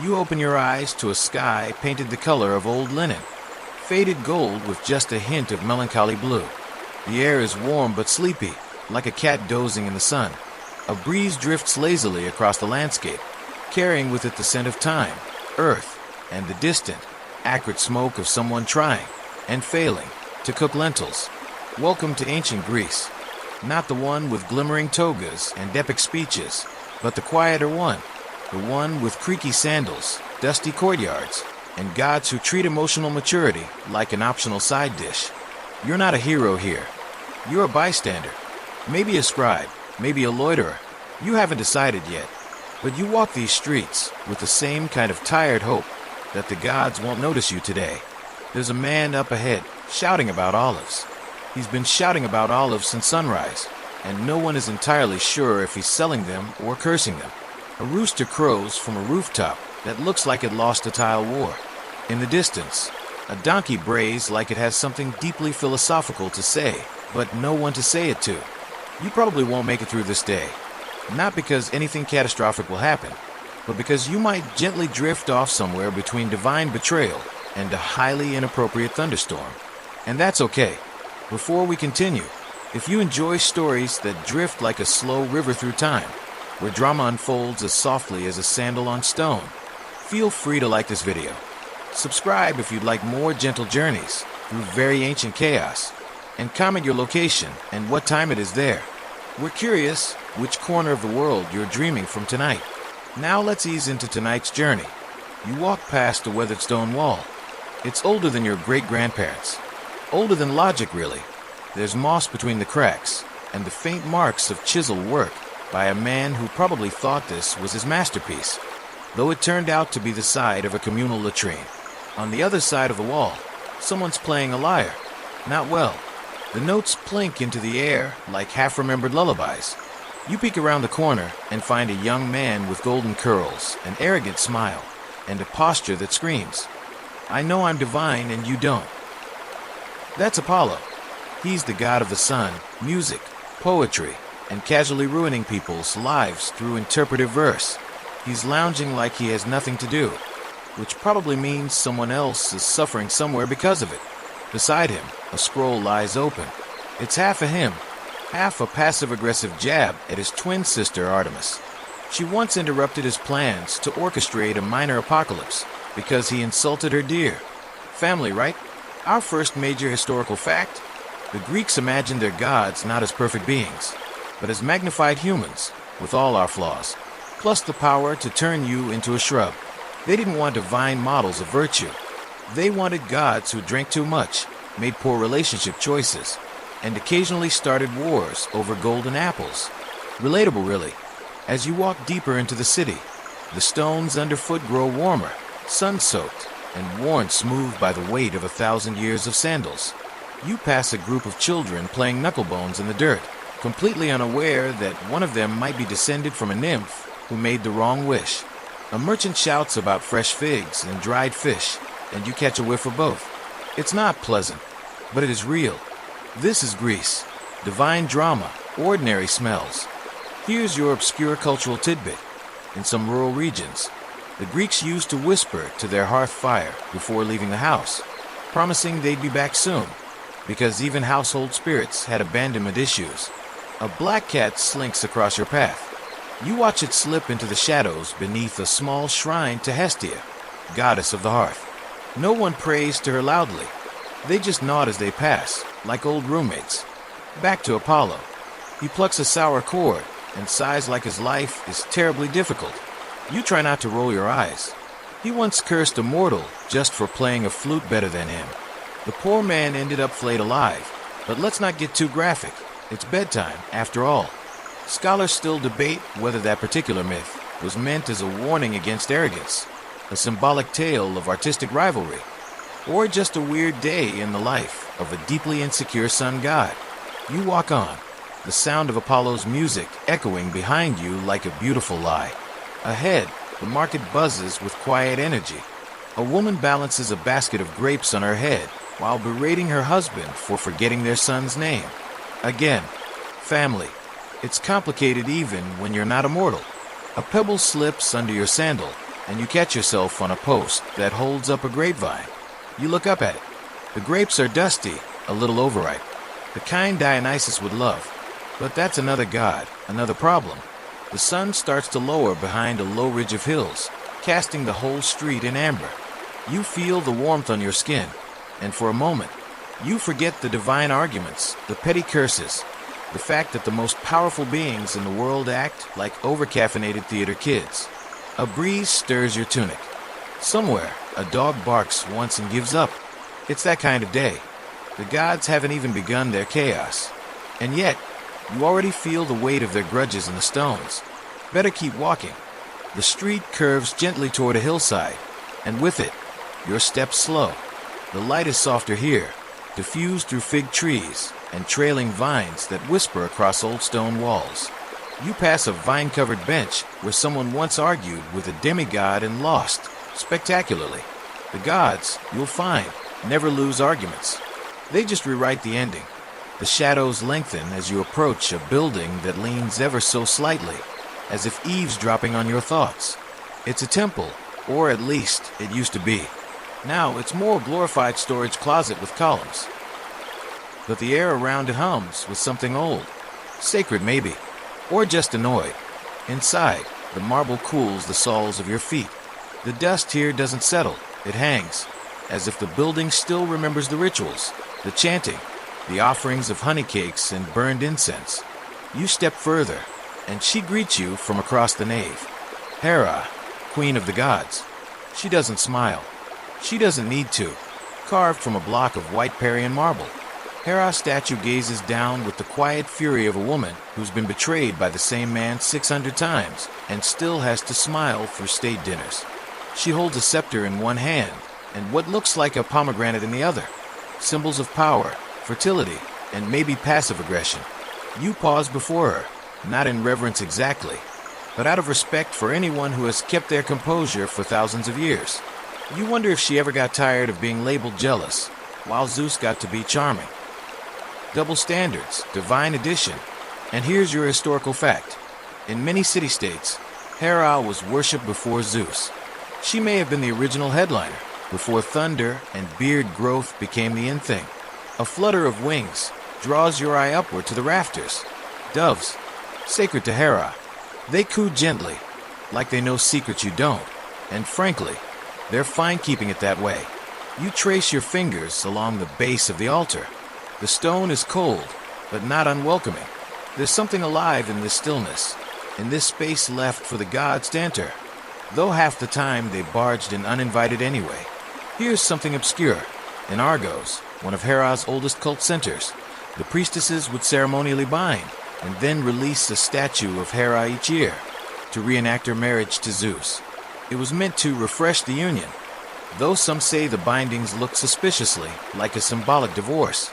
You open your eyes to a sky painted the color of old linen, faded gold with just a hint of melancholy blue. The air is warm but sleepy, like a cat dozing in the sun. A breeze drifts lazily across the landscape, carrying with it the scent of time, earth, and the distant, acrid smoke of someone trying, and failing, to cook lentils. Welcome to ancient Greece. Not the one with glimmering togas and epic speeches, but the quieter one. The one with creaky sandals, dusty courtyards, and gods who treat emotional maturity like an optional side dish. You're not a hero here. You're a bystander. Maybe a scribe, maybe a loiterer. You haven't decided yet. But you walk these streets with the same kind of tired hope that the gods won't notice you today. There's a man up ahead shouting about olives. He's been shouting about olives since sunrise, and no one is entirely sure if he's selling them or cursing them. A rooster crows from a rooftop that looks like it lost a tile war. In the distance, a donkey brays like it has something deeply philosophical to say, but no one to say it to. You probably won't make it through this day. Not because anything catastrophic will happen, but because you might gently drift off somewhere between divine betrayal and a highly inappropriate thunderstorm. And that's okay. Before we continue, if you enjoy stories that drift like a slow river through time, where drama unfolds as softly as a sandal on stone, feel free to like this video. Subscribe if you'd like more gentle journeys through very ancient chaos, and comment your location and what time it is there. We're curious which corner of the world you're dreaming from tonight. Now let's ease into tonight's journey. You walk past a weathered stone wall. It's older than your great-grandparents. Older than logic, really. There's moss between the cracks, and the faint marks of chisel work by a man who probably thought this was his masterpiece, though it turned out to be the side of a communal latrine. On the other side of the wall, someone's playing a lyre. Not well. The notes plink into the air like half-remembered lullabies. You peek around the corner and find a young man with golden curls, an arrogant smile, and a posture that screams, "I know I'm divine and you don't." That's Apollo. He's the god of the sun, music, poetry, and casually ruining people's lives through interpretive verse. He's lounging like he has nothing to do, which probably means someone else is suffering somewhere because of it. Beside him, a scroll lies open. It's half a hymn, half a passive-aggressive jab at his twin sister Artemis. She once interrupted his plans to orchestrate a minor apocalypse because he insulted her dear. Family, right? Our first major historical fact? The Greeks imagined their gods not as perfect beings, but as magnified humans, with all our flaws, plus the power to turn you into a shrub. They didn't want divine models of virtue. They wanted gods who drank too much, made poor relationship choices, and occasionally started wars over golden apples. Relatable, really. As you walk deeper into the city, the stones underfoot grow warmer, sun-soaked, and worn smooth by the weight of 1,000 years of sandals. You pass a group of children playing knucklebones in the dirt, completely unaware that one of them might be descended from a nymph who made the wrong wish. A merchant shouts about fresh figs and dried fish, and you catch a whiff of both. It's not pleasant, but it is real. This is Greece. Divine drama, ordinary smells. Here's your obscure cultural tidbit. In some rural regions, the Greeks used to whisper to their hearth fire before leaving the house, promising they'd be back soon, because even household spirits had abandonment issues. A black cat slinks across your path. You watch it slip into the shadows beneath a small shrine to Hestia, goddess of the hearth. No one prays to her loudly. They just nod as they pass, like old roommates. Back to Apollo. He plucks a sour chord and sighs like his life is terribly difficult. You try not to roll your eyes. He once cursed a mortal just for playing a flute better than him. The poor man ended up flayed alive, but let's not get too graphic. It's bedtime, after all. Scholars still debate whether that particular myth was meant as a warning against arrogance, a symbolic tale of artistic rivalry, or just a weird day in the life of a deeply insecure sun god. You walk on, the sound of Apollo's music echoing behind you like a beautiful lie. Ahead, the market buzzes with quiet energy. A woman balances a basket of grapes on her head while berating her husband for forgetting their son's name. Again, family. It's complicated even when you're not immortal. A pebble slips under your sandal, and you catch yourself on a post that holds up a grapevine. You look up at it. The grapes are dusty, a little overripe, the kind Dionysus would love. But that's another god, another problem. The sun starts to lower behind a low ridge of hills, casting the whole street in amber. You feel the warmth on your skin, and for a moment, you forget the divine arguments, the petty curses, the fact that the most powerful beings in the world act like overcaffeinated theater kids. A breeze stirs your tunic. Somewhere, a dog barks once and gives up. It's that kind of day. The gods haven't even begun their chaos. And yet, you already feel the weight of their grudges in the stones. Better keep walking. The street curves gently toward a hillside, and with it, your steps slow. The light is softer here, diffused through fig trees and trailing vines that whisper across old stone walls. You pass a vine-covered bench where someone once argued with a demigod and lost, spectacularly. The gods, you'll find, never lose arguments. They just rewrite the ending. The shadows lengthen as you approach a building that leans ever so slightly, as if eavesdropping on your thoughts. It's a temple, or at least it used to be. Now it's more a glorified storage closet with columns. But the air around it hums with something old, sacred maybe, or just annoyed. Inside, the marble cools the soles of your feet. The dust here doesn't settle, it hangs, as if the building still remembers the rituals, the chanting, the offerings of honey cakes and burned incense. You step further, and she greets you from across the nave. Hera, queen of the gods. She doesn't smile. She doesn't need to. Carved from a block of white Parian marble, Hera's statue gazes down with the quiet fury of a woman who's been betrayed by the same man 600 times and still has to smile through state dinners. She holds a scepter in one hand and what looks like a pomegranate in the other. Symbols of power, fertility, and maybe passive aggression. You pause before her, not in reverence exactly, but out of respect for anyone who has kept their composure for thousands of years. You wonder if she ever got tired of being labeled jealous, while Zeus got to be charming. Double standards, divine addition. And here's your historical fact. In many city-states, Hera was worshipped before Zeus. She may have been the original headliner, before thunder and beard growth became the in thing. A flutter of wings draws your eye upward to the rafters. Doves, sacred to Hera. They coo gently, like they know secrets you don't. And frankly, they're fine keeping it that way. You trace your fingers along the base of the altar. The stone is cold, but not unwelcoming. There's something alive in this stillness, in this space left for the gods to enter, though half the time they barged in uninvited anyway. Here's something obscure. In Argos, one of Hera's oldest cult centers, the priestesses would ceremonially bind and then release a statue of Hera each year to reenact her marriage to Zeus. It was meant to refresh the union, though some say the bindings look suspiciously like a symbolic divorce.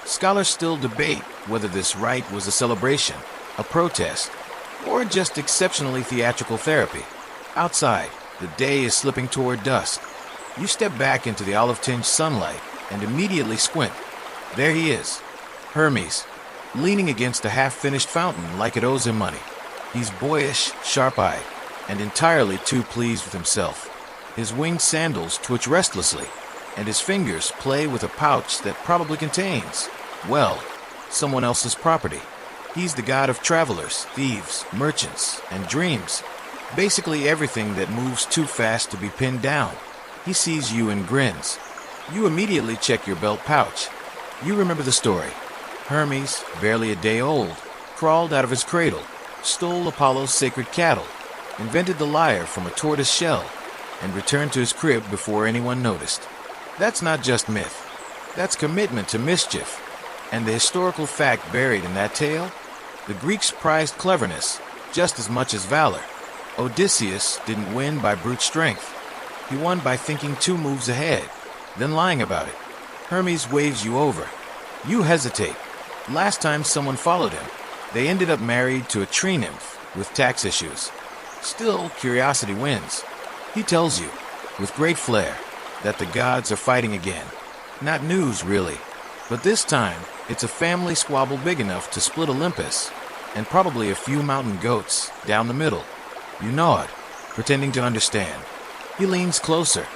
Scholars still debate whether this rite was a celebration, a protest, or just exceptionally theatrical therapy. Outside, the day is slipping toward dusk. You step back into the olive-tinged sunlight and immediately squint. There he is, Hermes, leaning against a half-finished fountain like it owes him money. He's boyish, sharp-eyed, and entirely too pleased with himself. His winged sandals twitch restlessly, and his fingers play with a pouch that probably contains, well, someone else's property. He's the god of travelers, thieves, merchants, and dreams. Basically everything that moves too fast to be pinned down. He sees you and grins. You immediately check your belt pouch. You remember the story. Hermes, barely a day old, crawled out of his cradle, stole Apollo's sacred cattle, invented the lyre from a tortoise shell, and returned to his crib before anyone noticed. That's not just myth. That's commitment to mischief. And the historical fact buried in that tale? The Greeks prized cleverness just as much as valor. Odysseus didn't win by brute strength. He won by thinking 2 moves ahead, then lying about it. Hermes waves you over. You hesitate. Last time someone followed him, they ended up married to a tree nymph with tax issues. Still, curiosity wins. He tells you, with great flair, that the gods are fighting again. Not news, really. But this time, it's a family squabble big enough to split Olympus, and probably a few mountain goats down the middle. You nod, pretending to understand. He leans closer.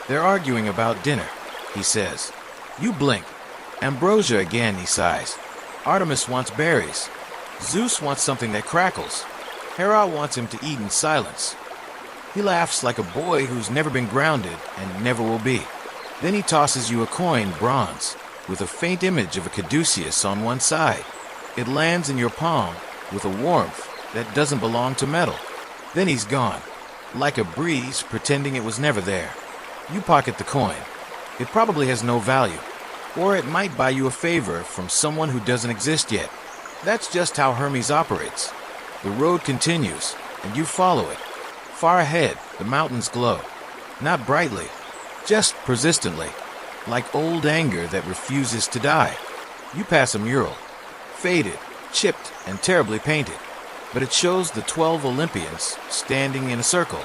They're arguing about dinner, he says. You blink. Ambrosia again, he sighs. Artemis wants berries. Zeus wants something that crackles. Hera wants him to eat in silence. He laughs like a boy who's never been grounded and never will be. Then he tosses you a coin, bronze, with a faint image of a caduceus on one side. It lands in your palm with a warmth that doesn't belong to metal. Then he's gone, like a breeze pretending it was never there. You pocket the coin. It probably has no value, or it might buy you a favor from someone who doesn't exist yet. That's just how Hermes operates. The road continues, and you follow it. Far ahead, the mountains glow. Not brightly, just persistently, like old anger that refuses to die. You pass a mural, faded, chipped, and terribly painted, but it shows the 12 Olympians standing in a circle.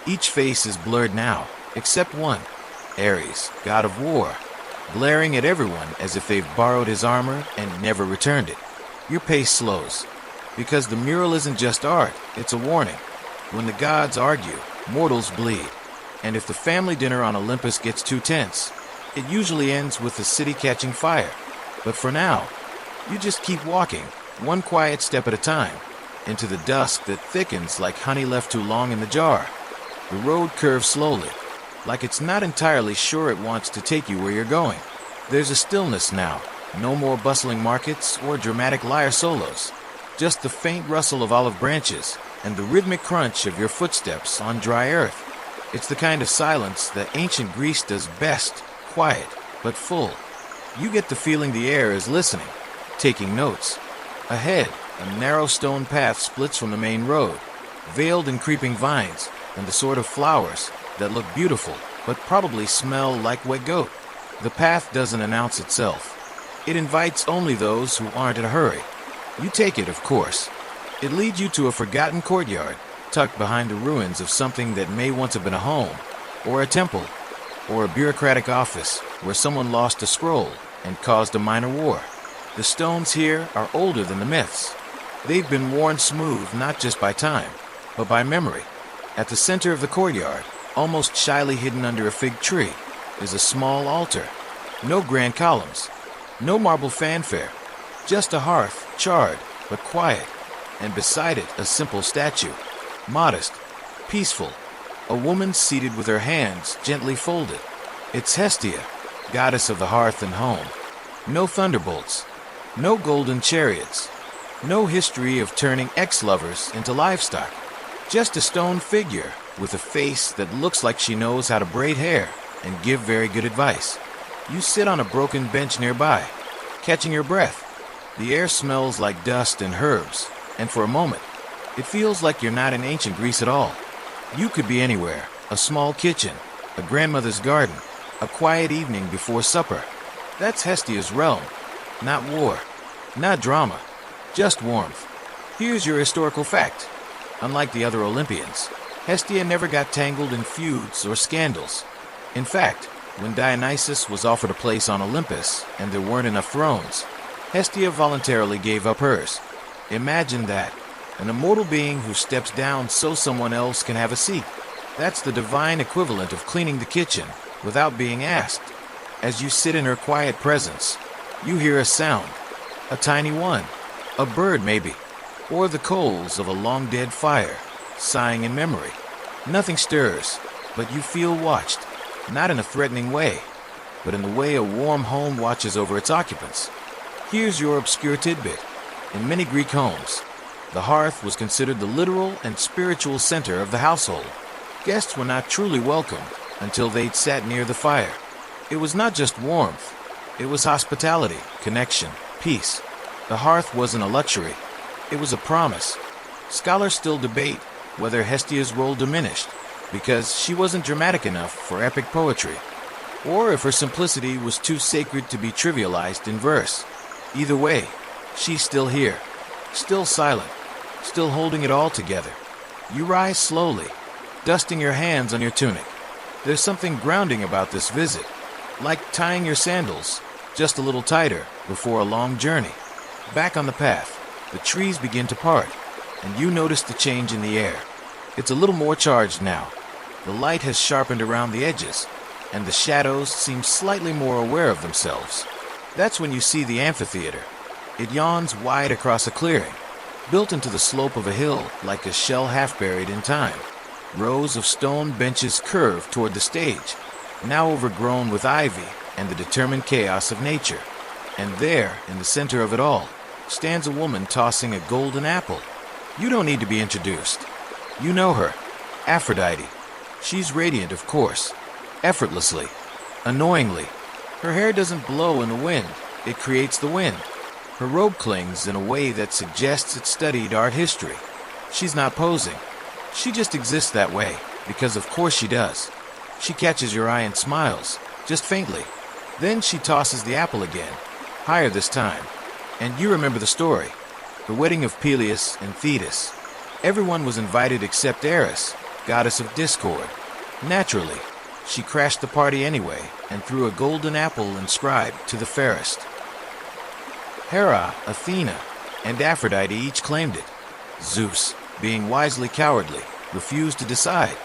Each face is blurred now, except one, Ares, god of war, glaring at everyone as if they've borrowed his armor and never returned it. Your pace slows, because the mural isn't just art, it's a warning. When the gods argue, mortals bleed. And if the family dinner on Olympus gets too tense, it usually ends with the city catching fire. But for now, you just keep walking, one quiet step at a time, into the dusk that thickens like honey left too long in the jar. The road curves slowly, like it's not entirely sure it wants to take you where you're going. There's a stillness now, no more bustling markets or dramatic lyre solos, just the faint rustle of olive branches and the rhythmic crunch of your footsteps on dry earth. It's the kind of silence that ancient Greece does best, quiet, but full. You get the feeling the air is listening, taking notes. Ahead, a narrow stone path splits from the main road, veiled in creeping vines and the sort of flowers that look beautiful but probably smell like wet goat. The path doesn't announce itself. It invites only those who aren't in a hurry. You take it, of course. It leads you to a forgotten courtyard, tucked behind the ruins of something that may once have been a home, or a temple, or a bureaucratic office where someone lost a scroll and caused a minor war. The stones here are older than the myths. They've been worn smooth not just by time, but by memory. At the center of the courtyard, almost shyly hidden under a fig tree, is a small altar. No grand columns, no marble fanfare, just a hearth, charred but quiet, and beside it a simple statue, modest, peaceful, a woman seated with her hands gently folded. It's Hestia, goddess of the hearth and home. No thunderbolts, no golden chariots, no history of turning ex-lovers into livestock. Just a stone figure with a face that looks like she knows how to braid hair and give very good advice. You sit on a broken bench nearby, catching your breath. The air smells like dust and herbs, and for a moment, it feels like you're not in ancient Greece at all. You could be anywhere, a small kitchen, a grandmother's garden, a quiet evening before supper. That's Hestia's realm. Not war, not drama, just warmth. Here's your historical fact. Unlike the other Olympians, Hestia never got tangled in feuds or scandals. In fact, when Dionysus was offered a place on Olympus and there weren't enough thrones, Hestia voluntarily gave up hers. Imagine that, an immortal being who steps down so someone else can have a seat. That's the divine equivalent of cleaning the kitchen without being asked. As you sit in her quiet presence, you hear a sound, a tiny one, a bird maybe, or the coals of a long-dead fire, sighing in memory. Nothing stirs, but you feel watched, not in a threatening way, but in the way a warm home watches over its occupants. Here's your obscure tidbit. In many Greek homes, the hearth was considered the literal and spiritual center of the household. Guests were not truly welcomed until they'd sat near the fire. It was not just warmth, it was hospitality, connection, peace. The hearth wasn't a luxury, it was a promise. Scholars still debate whether Hestia's role diminished because she wasn't dramatic enough for epic poetry, or if her simplicity was too sacred to be trivialized in verse. Either way, she's still here, still silent, still holding it all together. You rise slowly, dusting your hands on your tunic. There's something grounding about this visit, like tying your sandals just a little tighter before a long journey. Back on the path, the trees begin to part, and you notice the change in the air. It's a little more charged now. The light has sharpened around the edges, and the shadows seem slightly more aware of themselves. That's when you see the amphitheater. It yawns wide across a clearing, built into the slope of a hill like a shell half buried in time. Rows of stone benches curve toward the stage, now overgrown with ivy and the determined chaos of nature. And there, in the center of it all, stands a woman tossing a golden apple. You don't need to be introduced. You know her, Aphrodite. She's radiant, of course, effortlessly, annoyingly. Her hair doesn't blow in the wind, it creates the wind. Her robe clings in a way that suggests it studied art history. She's not posing. She just exists that way, because of course she does. She catches your eye and smiles, just faintly. Then she tosses the apple again, higher this time. And you remember the story. The wedding of Peleus and Thetis. Everyone was invited except Eris, goddess of discord. Naturally, she crashed the party anyway and threw a golden apple inscribed to the fairest. Hera, Athena, and Aphrodite each claimed it. Zeus, being wisely cowardly, refused to decide.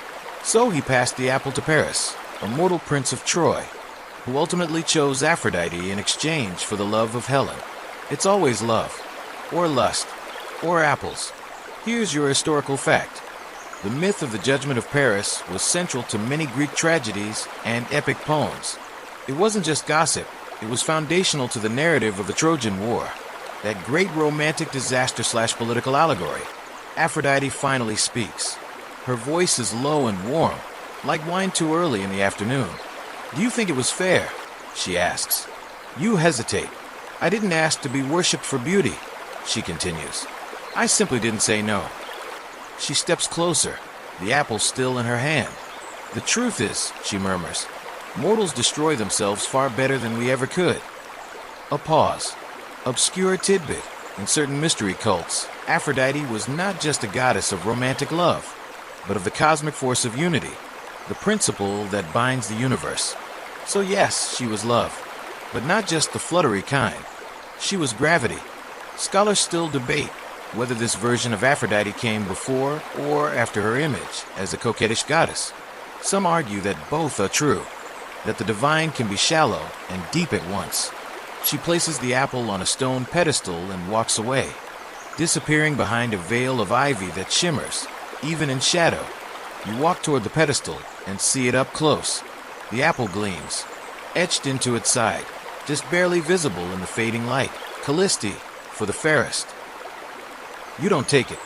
So he passed the apple to Paris, a mortal prince of Troy, who ultimately chose Aphrodite in exchange for the love of Helen. It's always love, or lust, or apples. Here's your historical fact. The myth of the Judgment of Paris was central to many Greek tragedies and epic poems. It wasn't just gossip, it was foundational to the narrative of the Trojan War, that great romantic disaster/political allegory. Aphrodite finally speaks. Her voice is low and warm, like wine too early in the afternoon. "Do you think it was fair?" she asks. You hesitate. "I didn't ask to be worshipped for beauty," she continues. "I simply didn't say no." She steps closer, the apple still in her hand. "The truth is," she murmurs, "mortals destroy themselves far better than we ever could." A pause. Obscure tidbit. In certain mystery cults, Aphrodite was not just a goddess of romantic love, but of the cosmic force of unity, the principle that binds the universe. So yes, she was love, but not just the fluttery kind. She was gravity. Scholars still debate whether this version of Aphrodite came before or after her image as a coquettish goddess. Some argue that both are true, that the divine can be shallow and deep at once. She places the apple on a stone pedestal and walks away, disappearing behind a veil of ivy that shimmers, even in shadow. You walk toward the pedestal and see it up close. The apple gleams, etched into its side, just barely visible in the fading light. Callisti, for the fairest. You don't take it.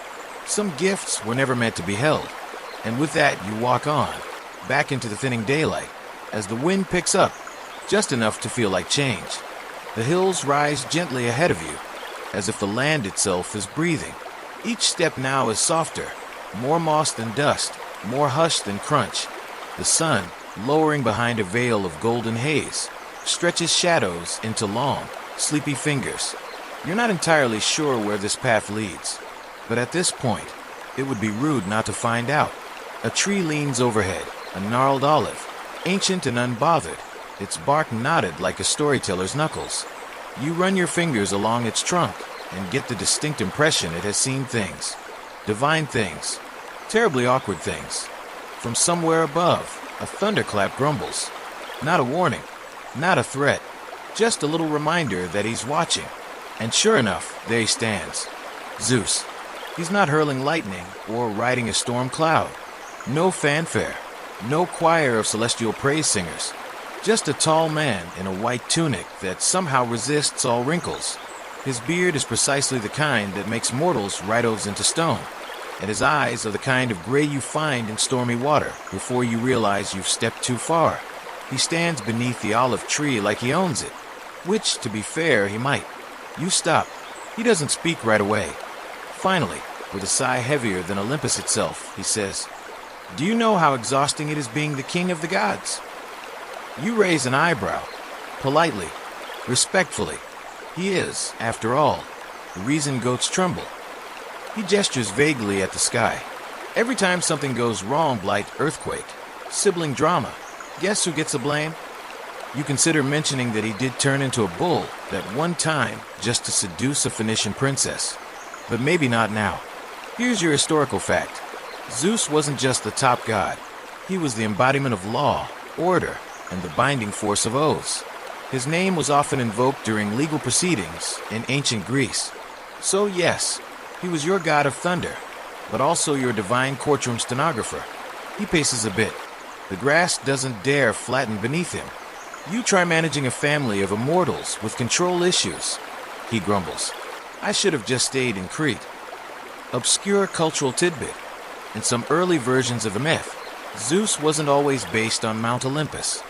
Some gifts were never meant to be held. And with that, you walk on, back into the thinning daylight, as the wind picks up, just enough to feel like change. The hills rise gently ahead of you, as if the land itself is breathing. Each step now is softer, more moss than dust, more hush than crunch. The sun, lowering behind a veil of golden haze, stretches shadows into long, sleepy fingers. You're not entirely sure where this path leads, but at this point, it would be rude not to find out. A tree leans overhead, a gnarled olive, ancient and unbothered, its bark knotted like a storyteller's knuckles. You run your fingers along its trunk and get the distinct impression it has seen things. Divine things. Terribly awkward things. From somewhere above, a thunderclap grumbles. Not a warning, not a threat, just a little reminder that he's watching. And sure enough, there he stands. Zeus. He's not hurling lightning or riding a storm cloud. No fanfare, no choir of celestial praise singers. Just a tall man in a white tunic that somehow resists all wrinkles. His beard is precisely the kind that makes mortals write oaths into stone, and his eyes are the kind of gray you find in stormy water before you realize you've stepped too far. He stands beneath the olive tree like he owns it, which, to be fair, he might. You stop. He doesn't speak right away. Finally, with a sigh heavier than Olympus itself, he says, "Do you know how exhausting it is being the king of the gods?" You raise an eyebrow, politely, respectfully. He is, after all, the reason goats tremble. He gestures vaguely at the sky. Every time something goes wrong, blight, earthquake, sibling drama, guess who gets the blame? You consider mentioning that he did turn into a bull that one time just to seduce a Phoenician princess. But maybe not now. Here's your historical fact. Zeus wasn't just the top god. He was the embodiment of law, order, and the binding force of oaths. His name was often invoked during legal proceedings in ancient Greece. So yes, he was your god of thunder, but also your divine courtroom stenographer. He paces a bit. The grass doesn't dare flatten beneath him. You try managing a family of immortals with control issues, he grumbles. I should have just stayed in Crete. Obscure cultural tidbit. In some early versions of the myth, Zeus wasn't always based on Mount Olympus.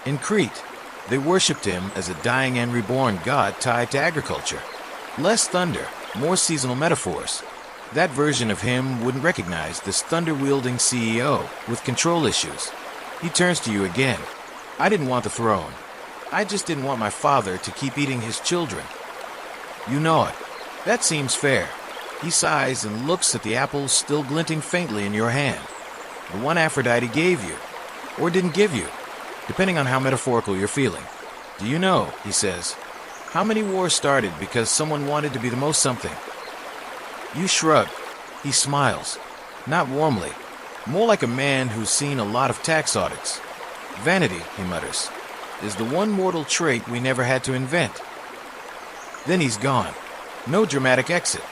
In Crete, they worshipped him as a dying and reborn god tied to agriculture. Less thunder, more seasonal metaphors. That version of him wouldn't recognize this thunder-wielding CEO with control issues. He turns to you again. I didn't want the throne. I just didn't want my father to keep eating his children. You know it. That seems fair. He sighs and looks at the apples still glinting faintly in your hand. The one Aphrodite gave you, or didn't give you, depending on how metaphorical you're feeling. Do you know, he says, how many wars started because someone wanted to be the most something? You shrug. He smiles. Not warmly. More like a man who's seen a lot of tax audits. Vanity, he mutters, is the one mortal trait we never had to invent. Then he's gone. No dramatic exit.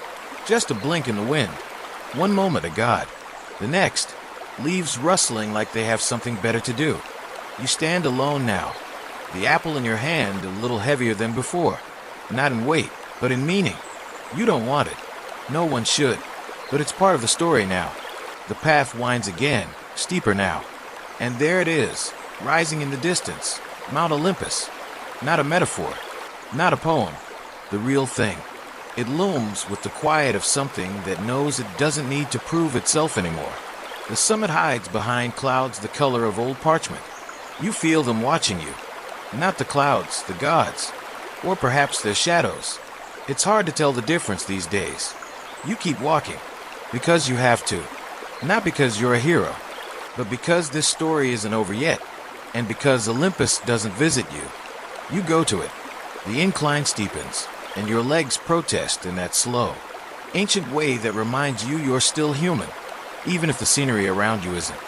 Just a blink in the wind. One moment a god. The next, leaves rustling like they have something better to do. You stand alone now. The apple in your hand a little heavier than before. Not in weight, but in meaning. You don't want it. No one should. But it's part of the story now. The path winds again, steeper now. And there it is, rising in the distance. Mount Olympus. Not a metaphor. Not a poem. The real thing. It looms with the quiet of something that knows it doesn't need to prove itself anymore. The summit hides behind clouds the color of old parchment. You feel them watching you. Not the clouds, the gods. Or perhaps their shadows. It's hard to tell the difference these days. You keep walking. Because you have to. Not because you're a hero. But because this story isn't over yet. And because Olympus doesn't visit you. You go to it. The incline steepens. And your legs protest in that slow, ancient way that reminds you you're still human. Even if the scenery around you isn't.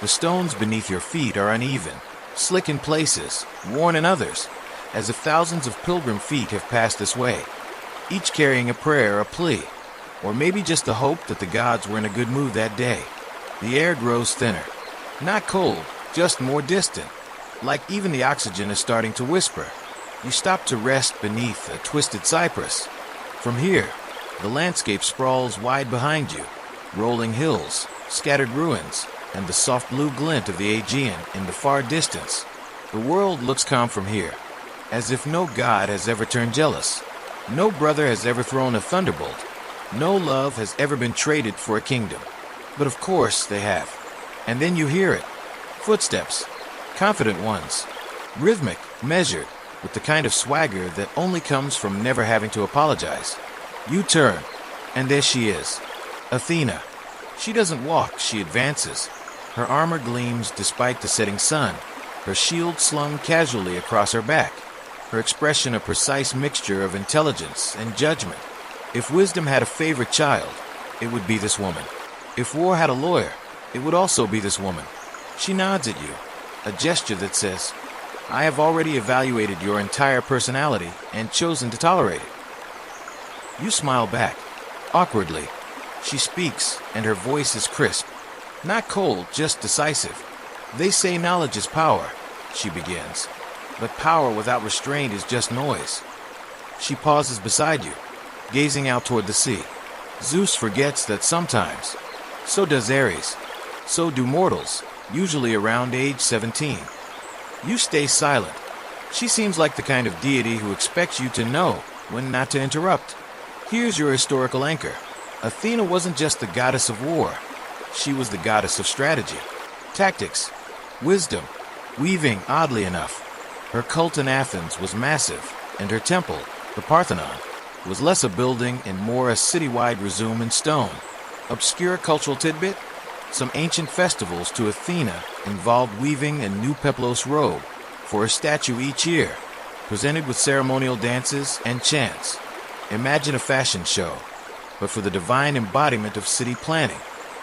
The stones beneath your feet are uneven. Slick in places, worn in others, as if thousands of pilgrim feet have passed this way, each carrying a prayer, a plea, or maybe just the hope that the gods were in a good mood that day. The air grows thinner. Not cold, just more distant, like even the oxygen is starting to whisper. You stop to rest beneath a twisted cypress. From here, the landscape sprawls wide behind you, rolling hills, scattered ruins, and the soft blue glint of the Aegean in the far distance. The world looks calm from here, as if no god has ever turned jealous. No brother has ever thrown a thunderbolt. No love has ever been traded for a kingdom. But of course they have. And then you hear it. Footsteps. Confident ones. Rhythmic, measured, with the kind of swagger that only comes from never having to apologize. You turn, and there she is. Athena. She doesn't walk, she advances. Her armor gleams despite the setting sun, her shield slung casually across her back, her expression a precise mixture of intelligence and judgment. If wisdom had a favorite child, it would be this woman. If war had a lawyer, it would also be this woman. She nods at you, a gesture that says, I have already evaluated your entire personality and chosen to tolerate it. You smile back, awkwardly. She speaks, and her voice is crisp. Not cold, just decisive. They say knowledge is power, she begins. But power without restraint is just noise. She pauses beside you, gazing out toward the sea. Zeus forgets that sometimes. So does Ares. So do mortals, usually around age 17. You stay silent. She seems like the kind of deity who expects you to know when not to interrupt. Here's your historical anchor. Athena wasn't just the goddess of war. She was the goddess of strategy, tactics, wisdom, weaving, oddly enough. Her cult in Athens was massive, and her temple, the Parthenon, was less a building and more a citywide resume in stone. Obscure cultural tidbit? Some ancient festivals to Athena involved weaving a new peplos robe for a statue each year, presented with ceremonial dances and chants. Imagine a fashion show, but for the divine embodiment of city planning.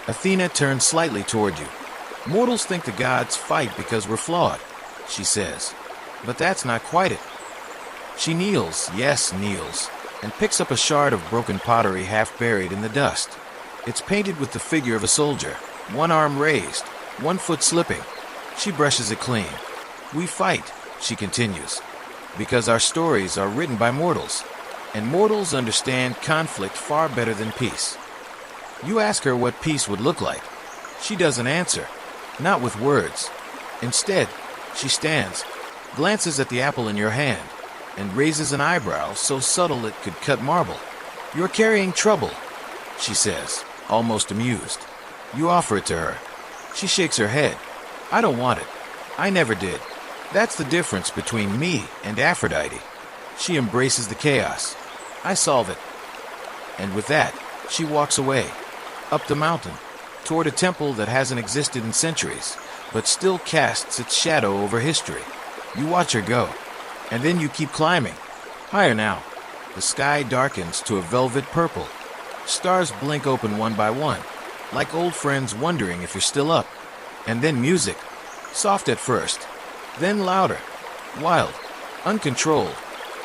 Athena turns slightly toward you. Mortals think the gods fight because we're flawed, she says. But that's not quite it. She kneels, yes, kneels, and picks up a shard of broken pottery half buried in the dust. It's painted with the figure of a soldier, one arm raised, one foot slipping. She brushes it clean. We fight, she continues, because our stories are written by mortals, and mortals understand conflict far better than peace. You ask her what peace would look like. She doesn't answer, not with words. Instead, she stands, glances at the apple in your hand, and raises an eyebrow so subtle it could cut marble. You're carrying trouble, she says, almost amused. You offer it to her. She shakes her head. I don't want it. I never did. That's the difference between me and Aphrodite. She embraces the chaos. I solve it. And with that, she walks away, up the mountain, toward a temple that hasn't existed in centuries, but still casts its shadow over history. You watch her go, and then you keep climbing. Higher now. The sky darkens to a velvet purple. Stars blink open one by one, like old friends wondering if you're still up. And then music, soft at first, then louder, wild, uncontrolled,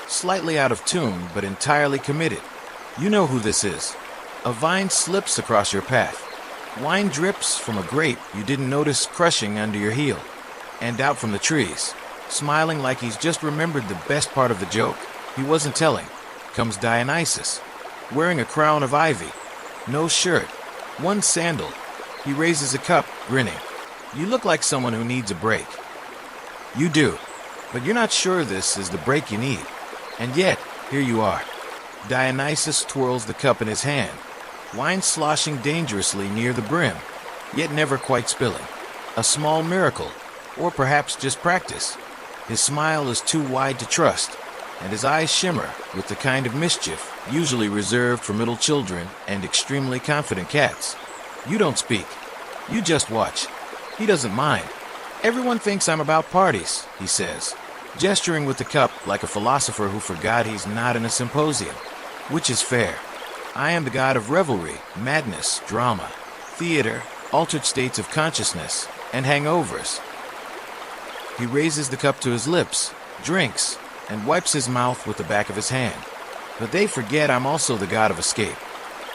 slightly out of tune but entirely committed. You know who this is. A vine slips across your path. Wine drips from a grape you didn't notice crushing under your heel. And out from the trees, smiling like he's just remembered the best part of the joke he wasn't telling, comes Dionysus, wearing a crown of ivy, no shirt, one sandal. He raises a cup, grinning. You look like someone who needs a break. You do, but you're not sure this is the break you need. And yet, here you are. Dionysus twirls the cup in his hand, wine sloshing dangerously near the brim, yet never quite spilling. A small miracle, or perhaps just practice. His smile is too wide to trust, and his eyes shimmer with the kind of mischief usually reserved for middle children and extremely confident cats. You don't speak. You just watch. He doesn't mind. Everyone thinks I'm about parties, he says, gesturing with the cup like a philosopher who forgot he's not in a symposium. Which is fair. I am the god of revelry, madness, drama, theater, altered states of consciousness, and hangovers. He raises the cup to his lips, drinks, and wipes his mouth with the back of his hand. But they forget I'm also the god of escape,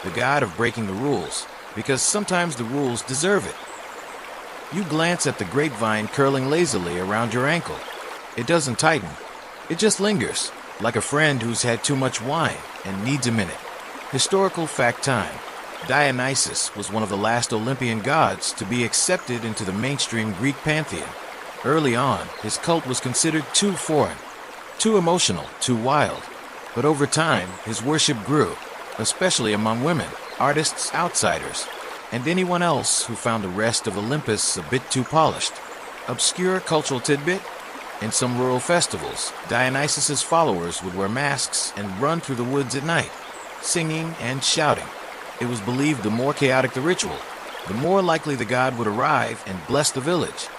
the god of breaking the rules, because sometimes the rules deserve it. You glance at the grapevine curling lazily around your ankle. It doesn't tighten. It just lingers, like a friend who's had too much wine and needs a minute. Historical fact time. Dionysus was one of the last Olympian gods to be accepted into the mainstream Greek pantheon. Early on, his cult was considered too foreign, too emotional, too wild. But over time, his worship grew, especially among women, artists, outsiders, and anyone else who found the rest of Olympus a bit too polished. Obscure cultural tidbit? In some rural festivals, Dionysus's followers would wear masks and run through the woods at night, singing and shouting. It was believed the more chaotic the ritual, the more likely the god would arrive and bless the village.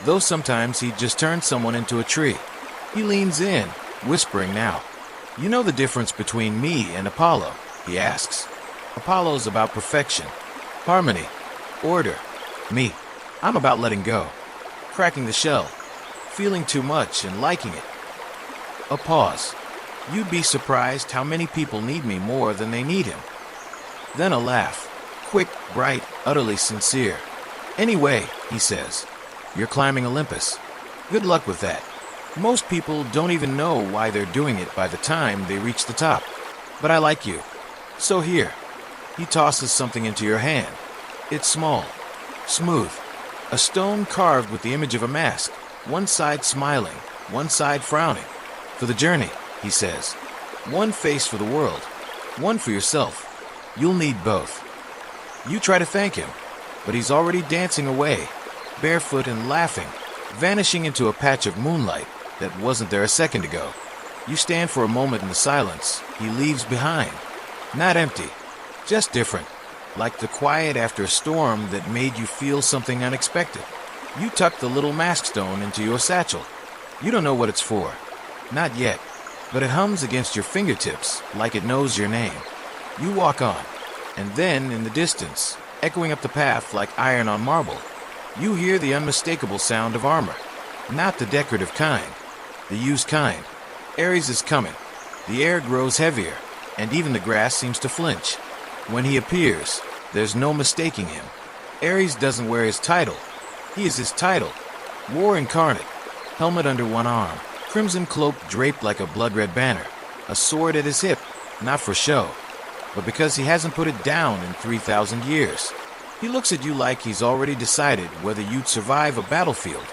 Though sometimes he'd just turn someone into a tree. He leans in, whispering now. You know the difference between me and Apollo, he asks. Apollo's about perfection, harmony, order. Me, I'm about letting go, cracking the shell, feeling too much and liking it. A pause. You'd be surprised how many people need me more than they need him. Then a laugh, quick, bright, utterly sincere. Anyway, he says, you're climbing Olympus. Good luck with that. Most people don't even know why they're doing it by the time they reach the top. But I like you. So here. He tosses something into your hand. It's small, smooth. A stone carved with the image of a mask, one side smiling, one side frowning. For the journey, he says. One face for the world, one for yourself. You'll need both. You try to thank him, but he's already dancing away, barefoot and laughing, vanishing into a patch of moonlight that wasn't there a second ago. You stand for a moment in the silence he leaves behind. Not empty, just different, like the quiet after a storm that made you feel something unexpected. You tuck the little mask stone into your satchel. You don't know what it's for. Not yet, but it hums against your fingertips like it knows your name. You walk on, and then in the distance, echoing up the path like iron on marble, You hear the unmistakable sound of armor. Not the decorative kind, the used kind. Ares is coming. The air grows heavier, and even the grass seems to flinch. When he appears, there's no mistaking him. Ares doesn't wear his title. He is his title. War incarnate. Helmet under one arm, crimson cloak draped like a blood-red banner, a sword at his hip, not for show, but because he hasn't put it down in 3,000 years. He looks at you like he's already decided whether you'd survive a battlefield,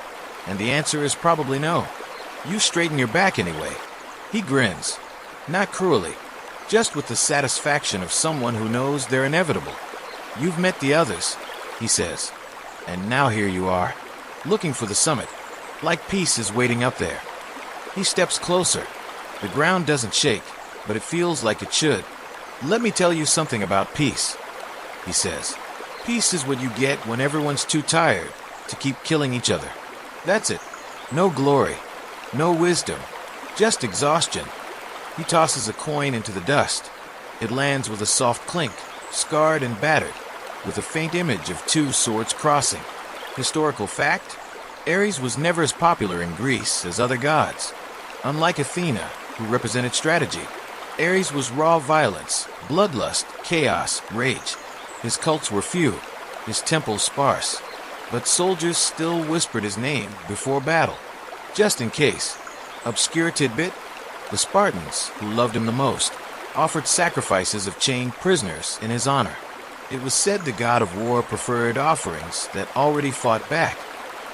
and the answer is probably no. You straighten your back anyway. He grins, not cruelly, just with the satisfaction of someone who knows they're inevitable. You've met the others, he says, and now here you are, looking for the summit, like peace is waiting up there. He steps closer. The ground doesn't shake, but it feels like it should. Let me tell you something about peace, he says. Peace is what you get when everyone's too tired to keep killing each other. That's it. No glory, no wisdom, just exhaustion. He tosses a coin into the dust. It lands with a soft clink, scarred and battered, with a faint image of two swords crossing. Historical fact: Ares was never as popular in Greece as other gods. Unlike Athena, who represented strategy, Ares was raw violence, bloodlust, chaos, rage. His cults were few, his temples sparse, but soldiers still whispered his name before battle, just in case. Obscure tidbit: the Spartans, who loved him the most, offered sacrifices of chained prisoners in his honor. It was said the god of war preferred offerings that already fought back.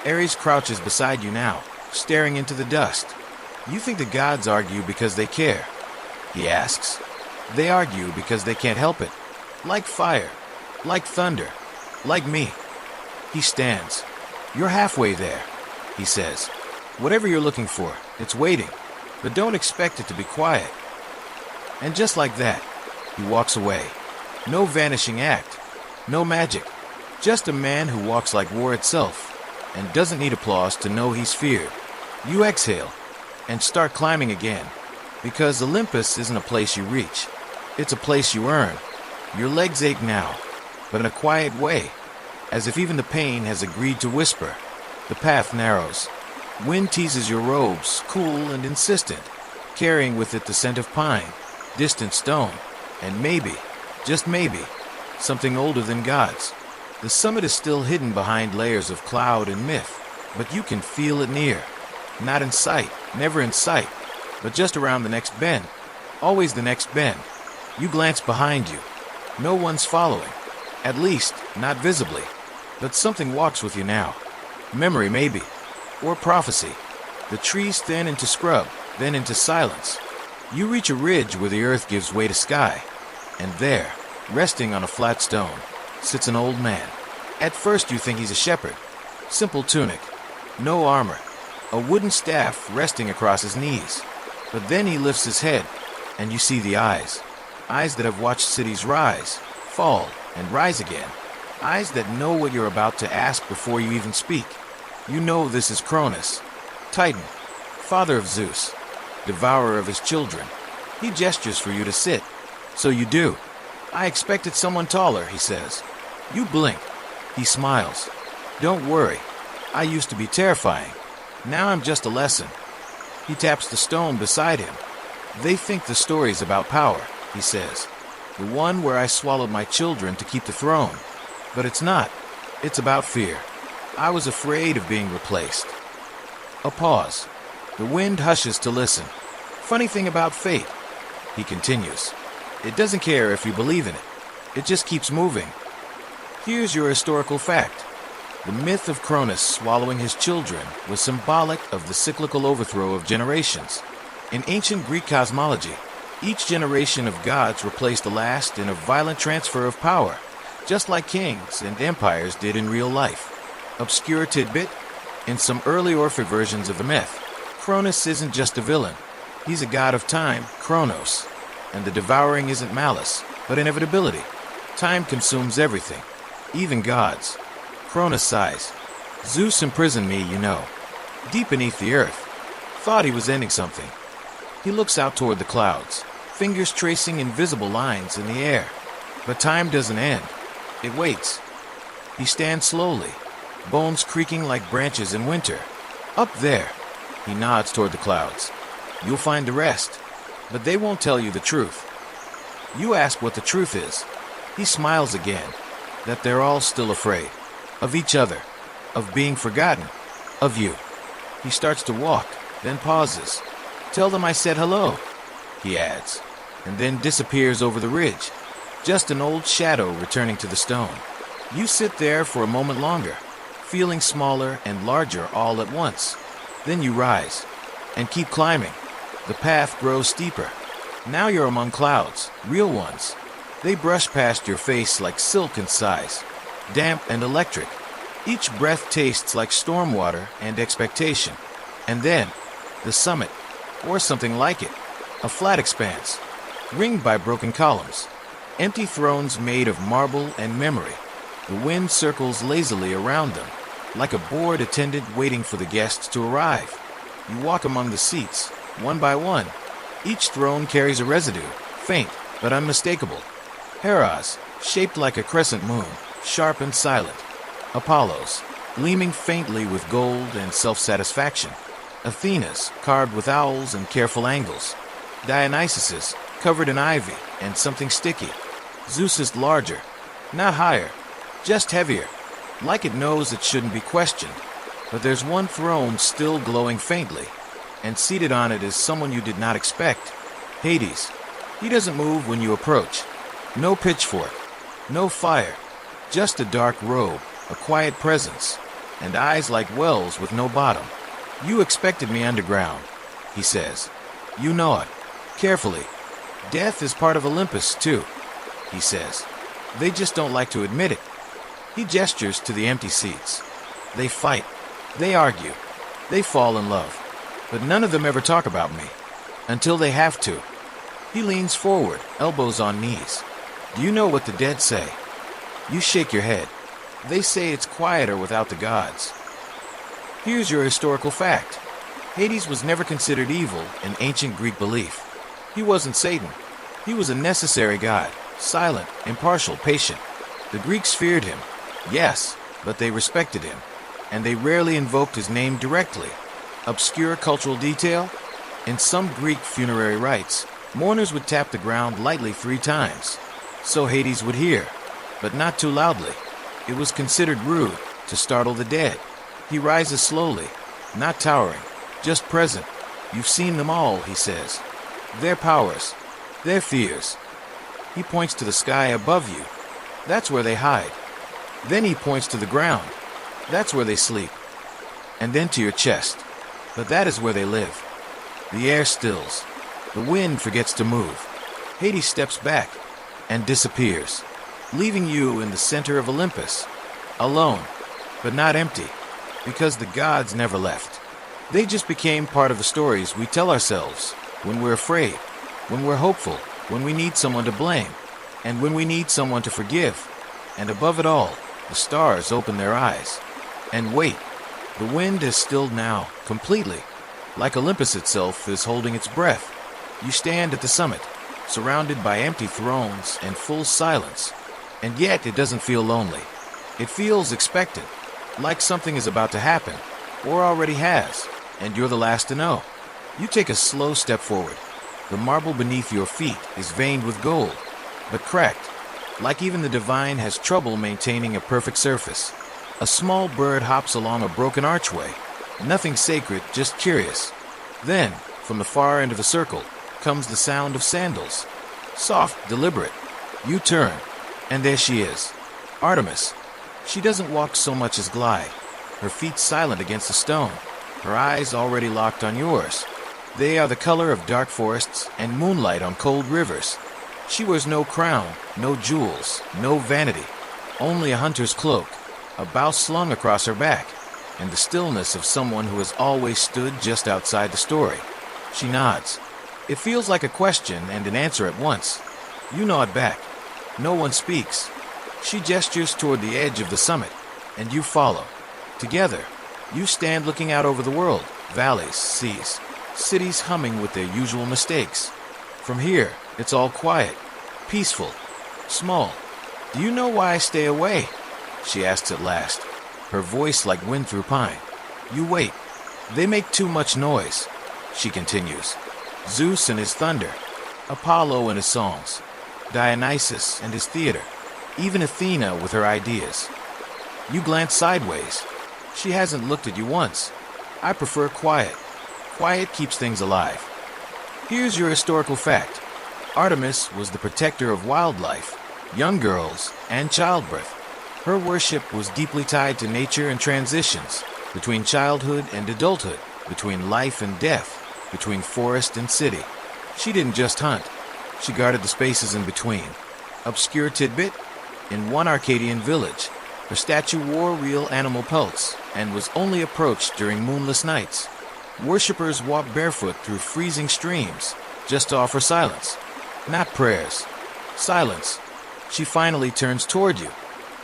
Ares crouches beside you now, staring into the dust. You think the gods argue because they care? He asks. They argue because they can't help it. Like fire, like thunder, like me. He stands. You're halfway there, he says. Whatever you're looking for, it's waiting, but don't expect it to be quiet. And just like that, he walks away. No vanishing act, no magic, just a man who walks like war itself and doesn't need applause to know he's feared. You exhale and start climbing again, because Olympus isn't a place you reach. It's a place you earn. Your legs ache now, but in a quiet way, as if even the pain has agreed to whisper. The path narrows. Wind teases your robes, cool and insistent, carrying with it the scent of pine, distant stone, and maybe, just maybe, something older than gods. The summit is still hidden behind layers of cloud and myth, but you can feel it near. Not in sight, never in sight, but just around the next bend. Always the next bend. You glance behind you. No one's following. At least, not visibly. But something walks with you now. Memory, maybe. Or prophecy. The trees thin into scrub, then into silence. You reach a ridge where the earth gives way to sky. And there, resting on a flat stone, sits an old man. At first you think he's a shepherd. Simple tunic. No armor. A wooden staff resting across his knees. But then he lifts his head, and you see the eyes. Eyes that have watched cities rise, fall, and rise again. Eyes that know what you're about to ask before you even speak. You know this is Cronus, Titan, father of Zeus, devourer of his children. He gestures for you to sit. So you do. I expected someone taller, he says. You blink. He smiles. Don't worry. I used to be terrifying. Now I'm just a lesson. He taps the stone beside him. They think the story's about power, he says. The one where I swallowed my children to keep the throne. But it's not. It's about fear. I was afraid of being replaced. A pause. The wind hushes to listen. Funny thing about fate, he continues. It doesn't care if you believe in it. It just keeps moving. Here's your historical fact. The myth of Cronus swallowing his children was symbolic of the cyclical overthrow of generations. In ancient Greek cosmology, each generation of gods replaced the last in a violent transfer of power, just like kings and empires did in real life. Obscure tidbit: in some early Orphic versions of the myth, Cronus isn't just a villain. He's a god of time, Kronos, and the devouring isn't malice, but inevitability. Time consumes everything, even gods. Cronus sighs. Zeus imprisoned me, you know, deep beneath the earth. Thought he was ending something. He looks out toward the clouds, fingers tracing invisible lines in the air. But time doesn't end. It waits. He stands slowly, bones creaking like branches in winter. Up there, he nods toward the clouds. You'll find the rest, but they won't tell you the truth. You ask what the truth is. He smiles again, that they're all still afraid. Of each other, of being forgotten, of you. He starts to walk, then pauses. Tell them I said hello, he adds, and then disappears over the ridge. Just an old shadow returning to the stone. You sit there for a moment longer, feeling smaller and larger all at once. Then you rise, and keep climbing. The path grows steeper. Now you're among clouds, real ones. They brush past your face like silk in size, damp and electric. Each breath tastes like storm water and expectation. And then, the summit, or something like it, a flat expanse, ringed by broken columns, empty thrones made of marble and memory. The wind circles lazily around them, like a bored attendant waiting for the guests to arrive. You walk among the seats, one by one. Each throne carries a residue, faint but unmistakable. Hera's, shaped like a crescent moon, sharp and silent. Apollo's, gleaming faintly with gold and self-satisfaction. Athena's, carved with owls and careful angles. Dionysus's, covered in ivy and something sticky. Zeus's larger, not higher, just heavier, like it knows it shouldn't be questioned. But there's one throne still glowing faintly, and seated on it is someone you did not expect. Hades. He doesn't move when you approach. No pitchfork, no fire, just a dark robe, a quiet presence, and eyes like wells with no bottom. You expected me underground, he says. You know it. Carefully. Death is part of Olympus, too, he says. They just don't like to admit it. He gestures to the empty seats. They fight. They argue. They fall in love. But none of them ever talk about me. Until they have to. He leans forward, elbows on knees. Do you know what the dead say? You shake your head. They say it's quieter without the gods. Here's your historical fact. Hades was never considered evil in ancient Greek belief. He wasn't Satan. He was a necessary god, silent, impartial, patient. The Greeks feared him, yes, but they respected him, and they rarely invoked his name directly. Obscure cultural detail? In some Greek funerary rites, mourners would tap the ground lightly 3 times, so Hades would hear, but not too loudly. It was considered rude to startle the dead. He rises slowly, not towering, just present. You've seen them all, he says. Their powers, their fears. He points to the sky above you. That's where they hide. Then he points to the ground. That's where they sleep. And then to your chest. But that is where they live. The air stills. The wind forgets to move. Hades steps back and disappears, leaving you in the center of Olympus, alone, but not empty, because the gods never left. They just became part of the stories we tell ourselves when we're afraid, when we're hopeful, when we need someone to blame, and when we need someone to forgive. And above it all, the stars open their eyes. And wait, the wind has stilled now, completely, like Olympus itself is holding its breath. You stand at the summit, surrounded by empty thrones and full silence, and yet it doesn't feel lonely. It feels expectant, like something is about to happen, or already has, and you're the last to know. You take a slow step forward. The marble beneath your feet is veined with gold, but cracked, like even the divine has trouble maintaining a perfect surface. A small bird hops along a broken archway, nothing sacred, just curious. Then, from the far end of the circle, comes the sound of sandals. Soft, deliberate. You turn, and there she is. Artemis. She doesn't walk so much as glide, her feet silent against the stone, her eyes already locked on yours. They are the color of dark forests and moonlight on cold rivers. She wears no crown, no jewels, no vanity, only a hunter's cloak, a bow slung across her back, and the stillness of someone who has always stood just outside the story. She nods. It feels like a question and an answer at once. You nod back. No one speaks. She gestures toward the edge of the summit, and you follow. Together, you stand looking out over the world, valleys, seas, cities humming with their usual mistakes. From here, it's all quiet, peaceful, small. Do you know why I stay away? She asks at last. her voice like wind through pine. You wait. They make too much noise, she continues. Zeus and his thunder, Apollo and his songs, Dionysus and his theater, even Athena with her ideas. You glance sideways. She hasn't looked at you once. I prefer quiet. Quiet keeps things alive. Here's your historical fact. Artemis was the protector of wildlife, young girls, and childbirth. Her worship was deeply tied to nature and transitions, between childhood and adulthood, between life and death, between forest and city. She didn't just hunt. She guarded the spaces in between. Obscure tidbit? In one Arcadian village, her statue wore real animal pelts and was only approached during moonless nights. Worshippers walked barefoot through freezing streams just to offer silence. Not prayers. Silence. She finally turns toward you.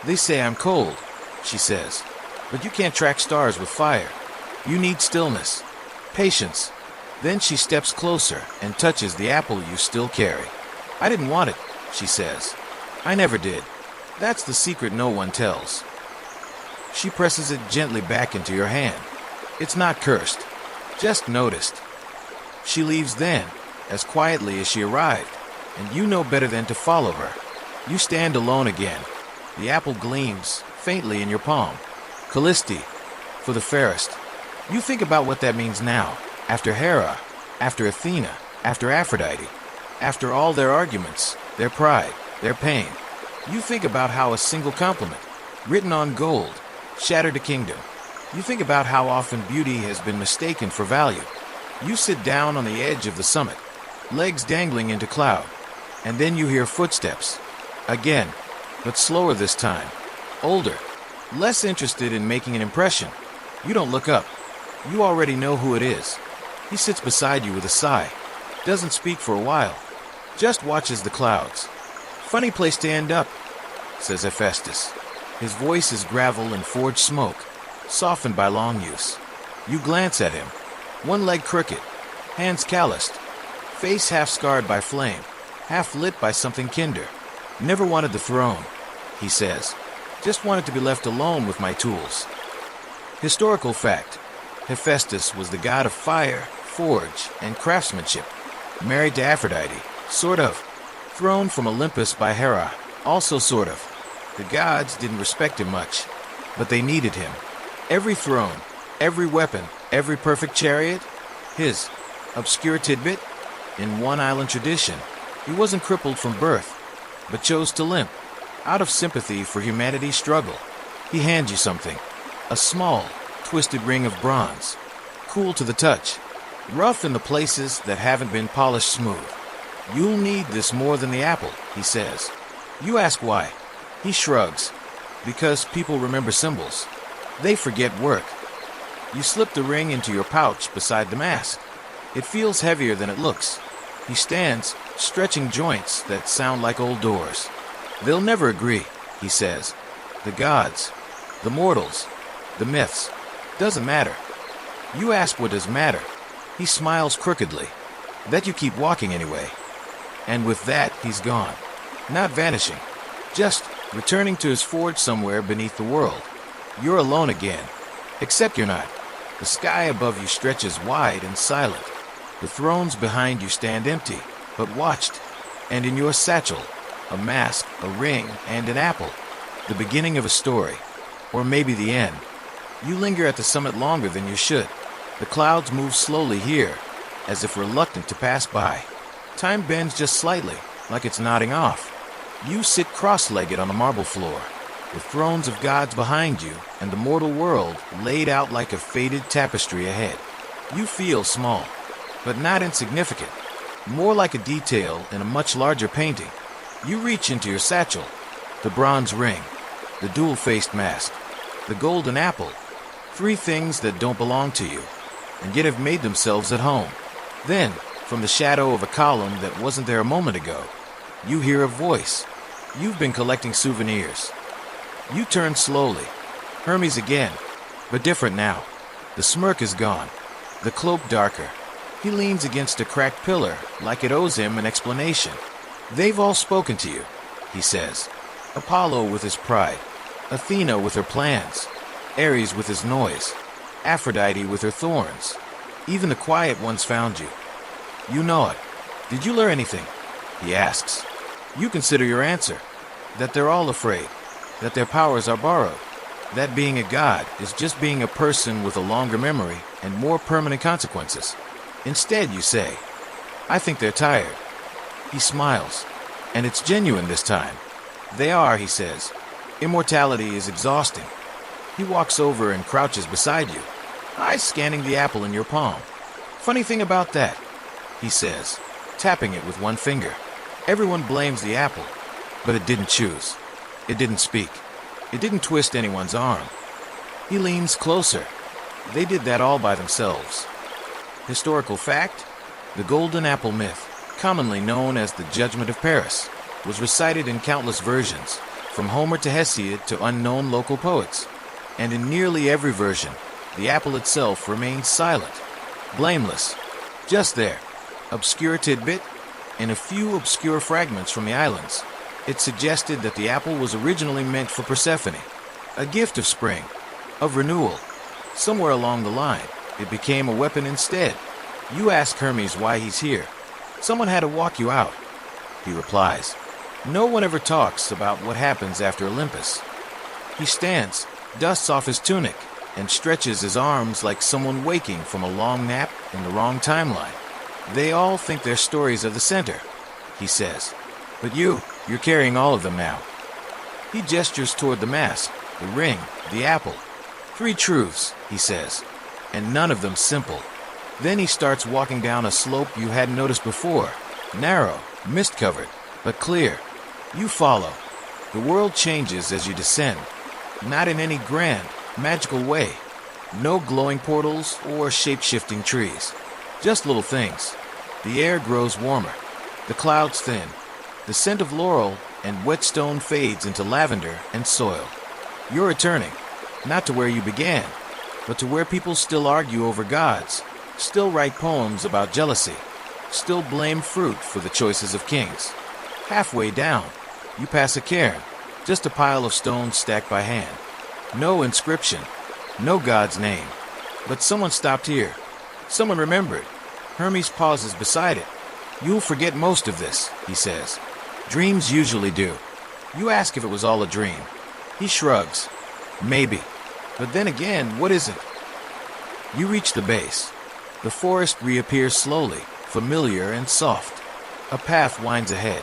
They say I'm cold, she says. But you can't track stars with fire. You need stillness. Patience. Then she steps closer and touches the apple you still carry. I didn't want it, she says. I never did. That's the secret no one tells. She presses it gently back into your hand. It's not cursed, just noticed. She leaves then, as quietly as she arrived, and you know better than to follow her. You stand alone again. The apple gleams faintly in your palm. Callisti, for the fairest. You think about what that means now, after Hera, after Athena, after Aphrodite, after all their arguments, their pride, their pain. You think about how a single compliment, written on gold, shattered a kingdom. You think about how often beauty has been mistaken for value. You sit down on the edge of the summit, legs dangling into cloud, and then you hear footsteps. Again, but slower this time. Older, less interested in making an impression. You don't look up. You already know who it is. He sits beside you with a sigh. Doesn't speak for a while. Just watches the clouds. Funny place to end up, says Hephaestus. His voice is gravel and forged smoke, softened by long use. You glance at him. One leg crooked, hands calloused, face half scarred by flame, half lit by something kinder. Never wanted the throne, he says. Just wanted to be left alone with my tools. Historical fact. Hephaestus was the god of fire, forge, and craftsmanship. Married to Aphrodite, sort of. Thrown from Olympus by Hera, also sort of. The gods didn't respect him much, but they needed him. Every throne, every weapon, every perfect chariot, his. Obscure tidbit? In one island tradition, he wasn't crippled from birth, but chose to limp, out of sympathy for humanity's struggle. He hands you something. A small, twisted ring of bronze. Cool to the touch. Rough in the places that haven't been polished smooth. You'll need this more than the apple, he says. You ask why. He shrugs. Because people remember symbols. They forget work. You slip the ring into your pouch beside the mask. It feels heavier than it looks. He stands, stretching joints that sound like old doors. They'll never agree, he says. The gods, the mortals, the myths. Doesn't matter. You ask what does matter. He smiles crookedly. That you keep walking anyway. And with that, he's gone. Not vanishing. Just returning to his forge somewhere beneath the world. You're alone again. Except you're not. The sky above you stretches wide and silent. The thrones behind you stand empty, but watched. And in your satchel, a mask, a ring, and an apple. The beginning of a story. Or maybe the end. You linger at the summit longer than you should. The clouds move slowly here, as if reluctant to pass by. Time bends just slightly, like it's nodding off. You sit cross-legged on the marble floor, the thrones of gods behind you, and the mortal world laid out like a faded tapestry ahead. You feel small, but not insignificant. More like a detail in a much larger painting. You reach into your satchel, the bronze ring, the dual-faced mask, the golden apple, 3 things that don't belong to you, and yet have made themselves at home. Then, from the shadow of a column that wasn't there a moment ago, you hear a voice. You've been collecting souvenirs. You turn slowly. Hermes again, but different now. The smirk is gone, the cloak darker. He leans against a cracked pillar like it owes him an explanation. They've all spoken to you, he says. Apollo with his pride, Athena with her plans. Ares with his noise, Aphrodite with her thorns. Even the quiet ones found you. You know it. Did you learn anything? He asks. You consider your answer. That they're all afraid. That their powers are borrowed. That being a god is just being a person with a longer memory and more permanent consequences. Instead, you say, I think they're tired. He smiles. And it's genuine this time. They are, he says. Immortality is exhausting. He walks over and crouches beside you, eyes scanning the apple in your palm. Funny thing about that, he says, tapping it with one finger. Everyone blames the apple, but it didn't choose. It didn't speak. It didn't twist anyone's arm. He leans closer. They did that all by themselves. Historical fact, the golden apple myth, commonly known as the Judgment of Paris, was recited in countless versions, from Homer to Hesiod to unknown local poets. And in nearly every version, the apple itself remains silent, blameless, just there, obscure tidbit, and a few obscure fragments from the islands. It suggested that the apple was originally meant for Persephone, a gift of spring, of renewal. Somewhere along the line, it became a weapon instead. You ask Hermes why he's here. Someone had to walk you out. He replies. No one ever talks about what happens after Olympus. He stands, dusts off his tunic, and stretches his arms like someone waking from a long nap in the wrong timeline. They all think their stories are the center, he says. But you're carrying all of them now. He gestures toward the mask, the ring, the apple. 3 truths, he says, and none of them simple. Then he starts walking down a slope you hadn't noticed before. Narrow, mist-covered, but clear. You follow. The world changes as you descend. Not in any grand, magical way. No glowing portals or shape-shifting trees. Just little things. The air grows warmer. The clouds thin. The scent of laurel and whetstone fades into lavender and soil. You're returning, not to where you began, but to where people still argue over gods, still write poems about jealousy, still blame fruit for the choices of kings. Halfway down, you pass a cairn, just a pile of stones stacked by hand. No inscription, no god's name. But someone stopped here. Someone remembered. Hermes pauses beside it. You'll forget most of this, he says. Dreams usually do. You ask if it was all a dream. He shrugs. Maybe. But then again, what is it? You reach the base. The forest reappears slowly, familiar and soft. A path winds ahead.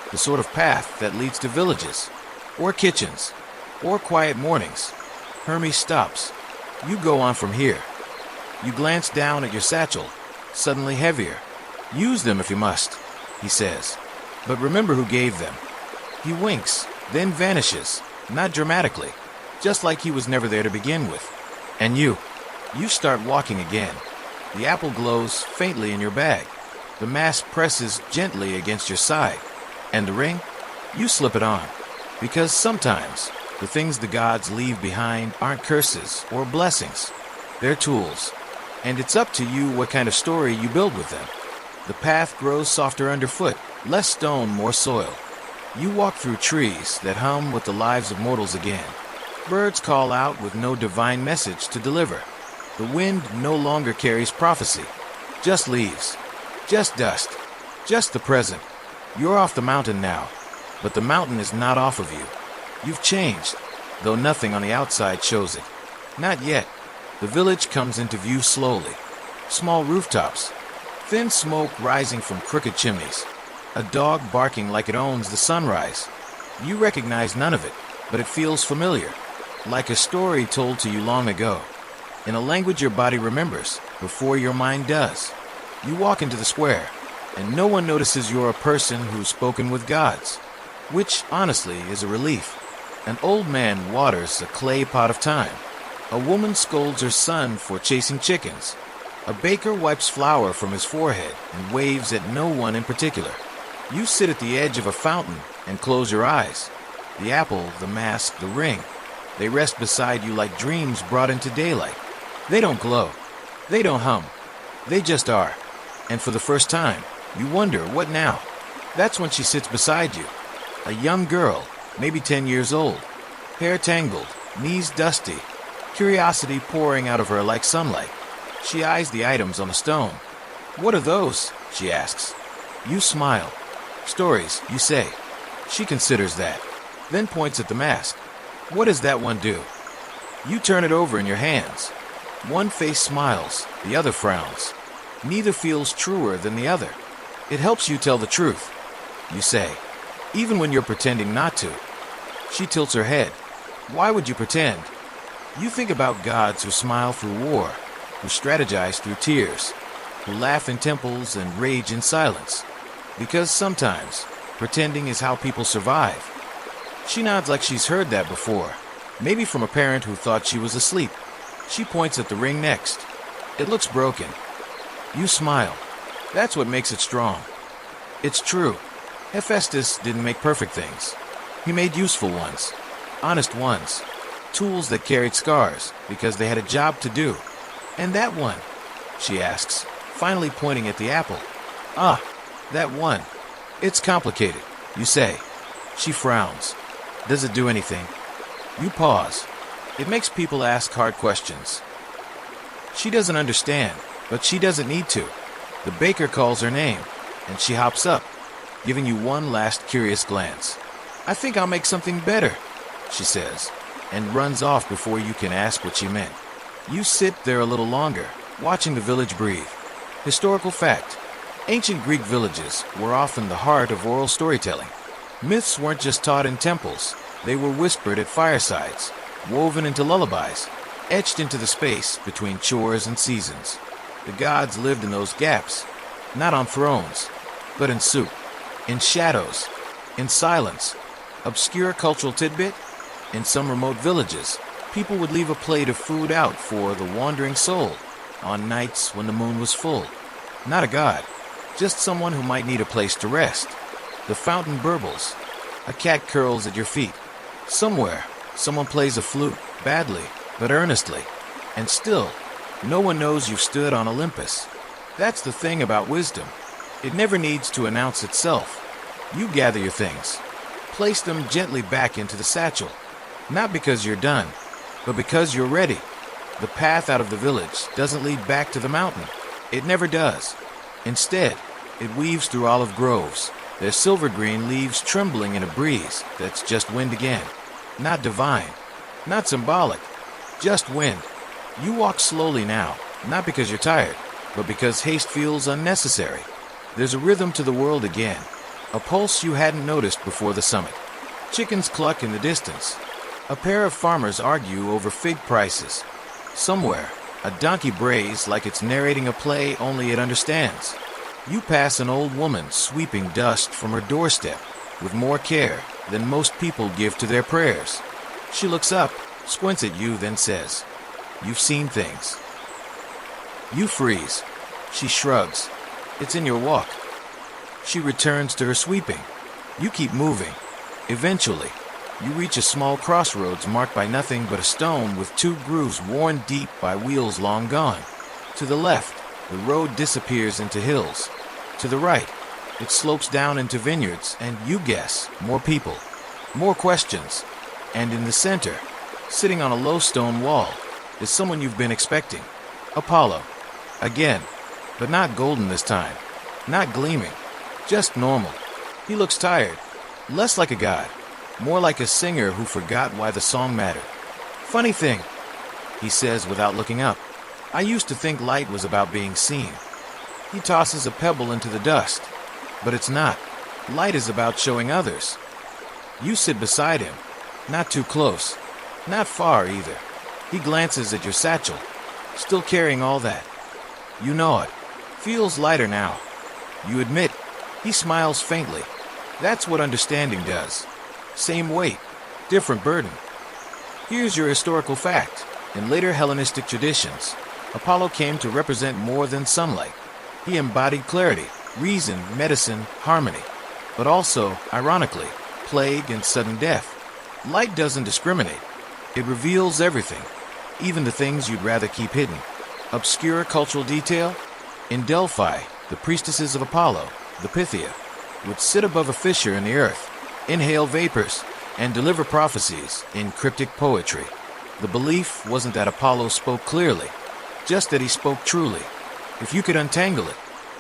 The sort of path that leads to villages, or kitchens, or quiet mornings. Hermes stops. You go on from here. You glance down at your satchel, suddenly heavier. Use them if you must, he says. But remember who gave them. He winks, then vanishes, not dramatically, just like he was never there to begin with. And you start walking again. The apple glows faintly in your bag. The mask presses gently against your side. And the ring? You slip it on. Because sometimes the things the gods leave behind aren't curses or blessings. They're tools. And it's up to you what kind of story you build with them. The path grows softer underfoot, less stone, more soil. You walk through trees that hum with the lives of mortals again. Birds call out with no divine message to deliver. The wind no longer carries prophecy. Just leaves. Just dust. Just the present. You're off the mountain now, but the mountain is not off of you. You've changed, though nothing on the outside shows it. Not yet. The village comes into view slowly. Small rooftops. Thin smoke rising from crooked chimneys. A dog barking like it owns the sunrise. You recognize none of it, but it feels familiar, like a story told to you long ago, in a language your body remembers before your mind does. You walk into the square, and no one notices you're a person who's spoken with gods, which, honestly, is a relief. An old man waters a clay pot of time. A woman scolds her son for chasing chickens. A baker wipes flour from his forehead and waves at no one in particular. You sit at the edge of a fountain and close your eyes. The apple, the mask, the ring, they rest beside you like dreams brought into daylight. They don't glow. They don't hum. They just are. And for the first time, you wonder, what now? That's when she sits beside you. A young girl, maybe 10 years old. Hair tangled, knees dusty. curiosity pouring out of her like sunlight. She eyes the items on the stone. "What are those?" she asks. You smile. "Stories," you say. She considers that, then points at the mask. "What does that one do?" You turn it over in your hands. One face smiles, the other frowns. Neither feels truer than the other. "It helps you tell the truth," you say, "even when you're pretending not to." She tilts her head. "Why would you pretend?" You think about gods who smile through war, who strategize through tears, who laugh in temples and rage in silence. Because sometimes, pretending is how people survive. She nods like she's heard that before, maybe from a parent who thought she was asleep. She points at the ring next. It looks broken. You smile. That's what makes it strong. It's true. Hephaestus didn't make perfect things. He made useful ones, honest ones, tools that carried scars because they had a job to do. "And that one?" she asks, finally pointing at the apple. "Ah, that one. It's complicated," you say. She frowns. "Does it do anything?" You pause. It makes people ask hard questions. She doesn't understand, but she doesn't need to. The baker calls her name, and she hops up, giving you one last curious glance. "I think I'll make something better," she says, and runs off before you can ask what she meant. You sit there a little longer, watching the village breathe. Historical fact: ancient Greek villages were often the heart of oral storytelling. Myths weren't just taught in temples, they were whispered at firesides, woven into lullabies, etched into the space between chores and seasons. The gods lived in those gaps, not on thrones, but in soup, in shadows, in silence. Obscure cultural tidbit: in some remote villages, people would leave a plate of food out for the wandering soul on nights when the moon was full. Not a god, just someone who might need a place to rest. The fountain burbles. A cat curls at your feet. Somewhere, someone plays a flute, badly, but earnestly. And still, no one knows you've stood on Olympus. That's the thing about wisdom. It never needs to announce itself. You gather your things. Place them gently back into the satchel. Not because you're done, but because you're ready. The path out of the village doesn't lead back to the mountain. It never does. Instead, it weaves through olive groves, their silver-green leaves trembling in a breeze that's just wind again. Not divine, not symbolic, just wind. You walk slowly now, not because you're tired, but because haste feels unnecessary. There's a rhythm to the world again, a pulse you hadn't noticed before the summit. Chickens cluck in the distance. A pair of farmers argue over fig prices. Somewhere, a donkey brays like it's narrating a play only it understands. You pass an old woman sweeping dust from her doorstep with more care than most people give to their prayers. She looks up, squints at you, then says, "You've seen things." You freeze. She shrugs. It's in your walk. She returns to her sweeping. You keep moving. Eventually, you reach a small crossroads marked by nothing but a stone with two grooves worn deep by wheels long gone. To the left, the road disappears into hills. To the right, it slopes down into vineyards, and you guess, more people, more questions. And in the center, sitting on a low stone wall, is someone you've been expecting. Apollo. Again, but not golden this time. Not gleaming. Just normal. He looks tired. Less like a god. More like a singer who forgot why the song mattered. "Funny thing," he says without looking up. "I used to think light was about being seen." He tosses a pebble into the dust. But it's not. Light is about showing others. You sit beside him. Not too close. Not far either. He glances at your satchel. Still carrying all that. You know it. Feels lighter now. You admit. He smiles faintly. That's what understanding does. Same weight. Different burden. Here's your historical fact. In later Hellenistic traditions, Apollo came to represent more than sunlight. He embodied clarity, reason, medicine, harmony, but also, ironically, plague and sudden death. Light doesn't discriminate. It reveals everything, even the things you'd rather keep hidden. Obscure cultural detail? In Delphi, the priestesses of Apollo, the Pythia, would sit above a fissure in the earth, inhale vapors, and deliver prophecies in cryptic poetry. The belief wasn't that Apollo spoke clearly, just that he spoke truly. If you could untangle it,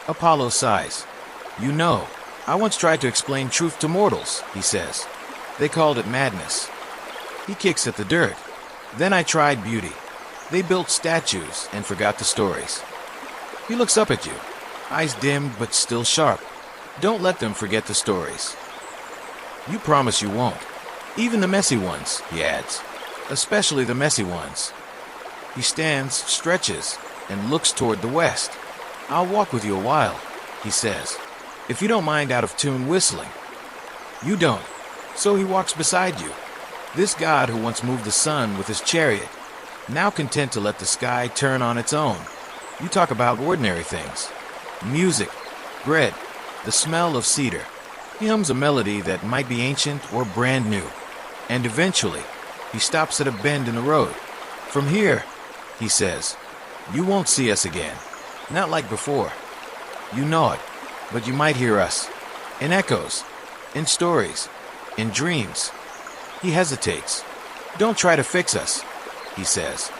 Apollo sighs. You know, I once tried to explain truth to mortals, he says. They called it madness. He kicks at the dirt. Then I tried beauty. They built statues and forgot the stories. He looks up at you, eyes dimmed but still sharp. Don't let them forget the stories. You promise you won't. Even the messy ones, he adds. Especially the messy ones. He stands, stretches, and looks toward the west. I'll walk with you a while, he says, if you don't mind out of tune whistling. You don't, so he walks beside you. This god who once moved the sun with his chariot, now content to let the sky turn on its own. You talk about ordinary things. Music, bread, the smell of cedar. He hums a melody that might be ancient or brand new. And eventually, he stops at a bend in the road. From here, he says, you won't see us again. Not like before. You know it, but you might hear us. In echoes, in stories, in dreams. He hesitates. Don't try to fix us, he says.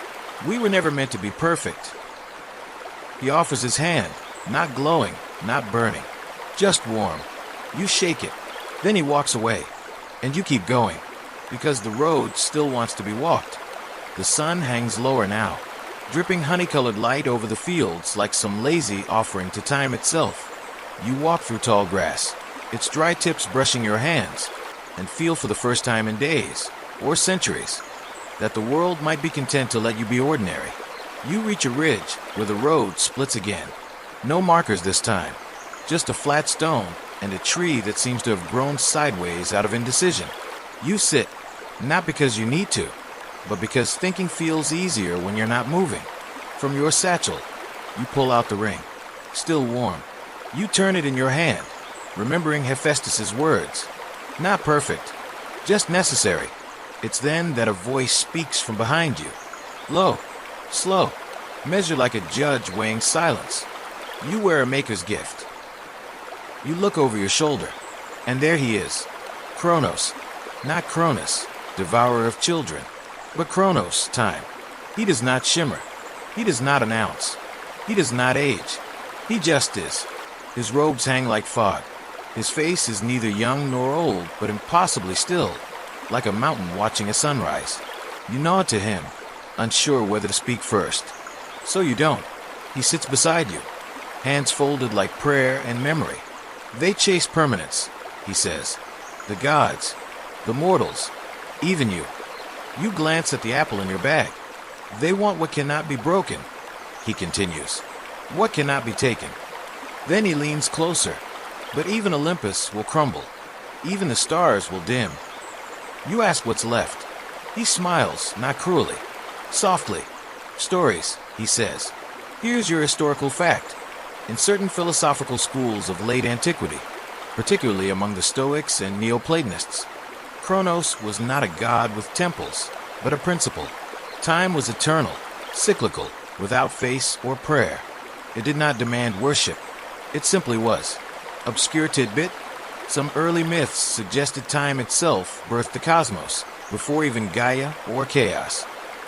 We were never meant to be perfect. He offers his hand, not glowing, not burning, just warm. You shake it. Then he walks away, and you keep going, because the road still wants to be walked. The sun hangs lower now, dripping honey-colored light over the fields like some lazy offering to time itself. You walk through tall grass, its dry tips brushing your hands, and feel for the first time in days, or centuries, that the world might be content to let you be ordinary. You reach a ridge where the road splits again. No markers this time, just a flat stone and a tree that seems to have grown sideways out of indecision. You sit, not because you need to, but because thinking feels easier when you're not moving. From your satchel, you pull out the ring, still warm. You turn it in your hand, remembering Hephaestus's words. Not perfect, just necessary. It's then that a voice speaks from behind you. Low, slow, measured like a judge weighing silence. You wear a maker's gift. You look over your shoulder, and there he is. Kronos, not Cronus, devourer of children, but Kronos, time. He does not shimmer. He does not announce. He does not age. He just is. His robes hang like fog. His face is neither young nor old, but impossibly still, like a mountain watching a sunrise. You nod to him, unsure whether to speak first. So you don't. He sits beside you, hands folded like prayer and memory. They chase permanence, he says. The gods, the mortals, even you. You glance at the apple in your bag. They want what cannot be broken, he continues. What cannot be taken. Then he leans closer. But even Olympus will crumble. Even the stars will dim. You ask what's left. He smiles, not cruelly. Softly. Stories, he says. Here's your historical fact. In certain philosophical schools of late antiquity, particularly among the Stoics and Neoplatonists, Kronos was not a god with temples, but a principle. Time was eternal, cyclical, without face or prayer. It did not demand worship. It simply was. Obscure tidbit, some early myths suggested time itself birthed the cosmos, before even Gaia or chaos.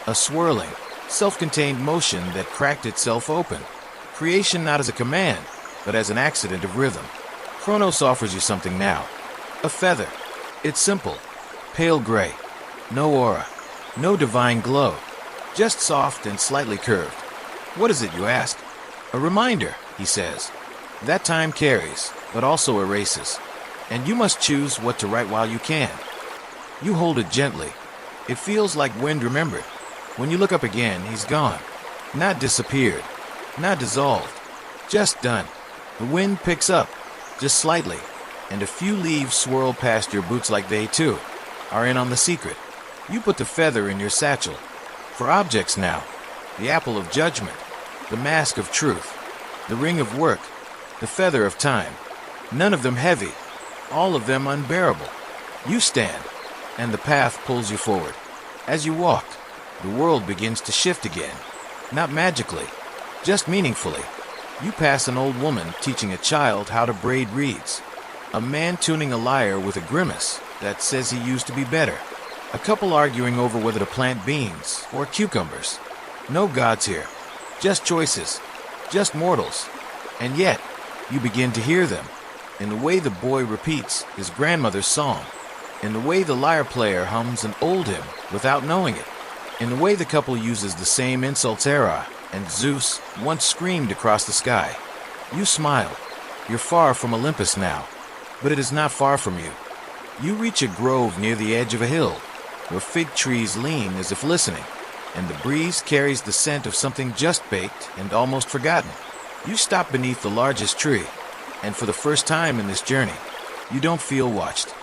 A swirling, self-contained motion that cracked itself open. Creation not as a command, but as an accident of rhythm. Kronos offers you something now. A feather. It's simple. Pale gray. No aura. No divine glow. Just soft and slightly curved. What is it, you ask? A reminder, he says. That time carries, but also erases. And you must choose what to write while you can. You hold it gently. It feels like wind remembered. When you look up again, he's gone. Not disappeared. Not dissolved. Just done. The wind picks up, just slightly, and a few leaves swirl past your boots like they, too, are in on the secret. You put the feather in your satchel. For objects now, the apple of judgment, the mask of truth, the ring of work, the feather of time. None of them heavy, all of them unbearable. You stand, and the path pulls you forward. As you walk, the world begins to shift again. Not magically, just meaningfully. You pass an old woman teaching a child how to braid reeds. A man tuning a lyre with a grimace that says he used to be better. A couple arguing over whether to plant beans or cucumbers. No gods here. Just choices. Just mortals. And yet, you begin to hear them. In the way the boy repeats his grandmother's song. In the way the lyre player hums an old hymn without knowing it. In the way the couple uses the same insults Hera and Zeus once screamed across the sky. You smile. You're far from Olympus now, but it is not far from you. You reach a grove near the edge of a hill, where fig trees lean as if listening, and the breeze carries the scent of something just baked and almost forgotten. You stop beneath the largest tree, and for the first time in this journey, you don't feel watched.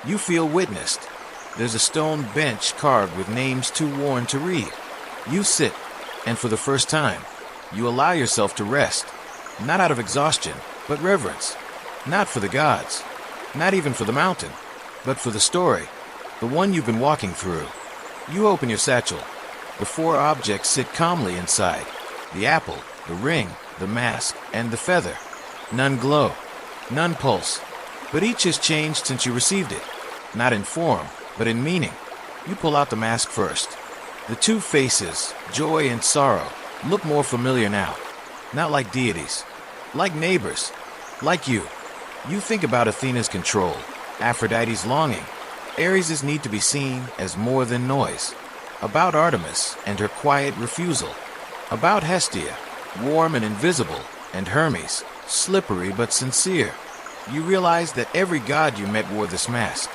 You feel witnessed. There's a stone bench carved with names too worn to read. You sit, and for the first time, you allow yourself to rest, not out of exhaustion, but reverence. Not for the gods, not even for the mountain, but for the story, the one you've been walking through. You open your satchel. The 4 objects sit calmly inside. The apple, the ring, the mask, and the feather. None glow, none pulse, but each has changed since you received it. Not in form, but in meaning. You pull out the mask first. The 2 faces, joy and sorrow, look more familiar now. Not like deities, like neighbors, like you. You think about Athena's control, Aphrodite's longing, Ares' need to be seen as more than noise. About Artemis and her quiet refusal. About Hestia, warm and invisible, and Hermes, slippery but sincere. You realize that every god you met wore this mask,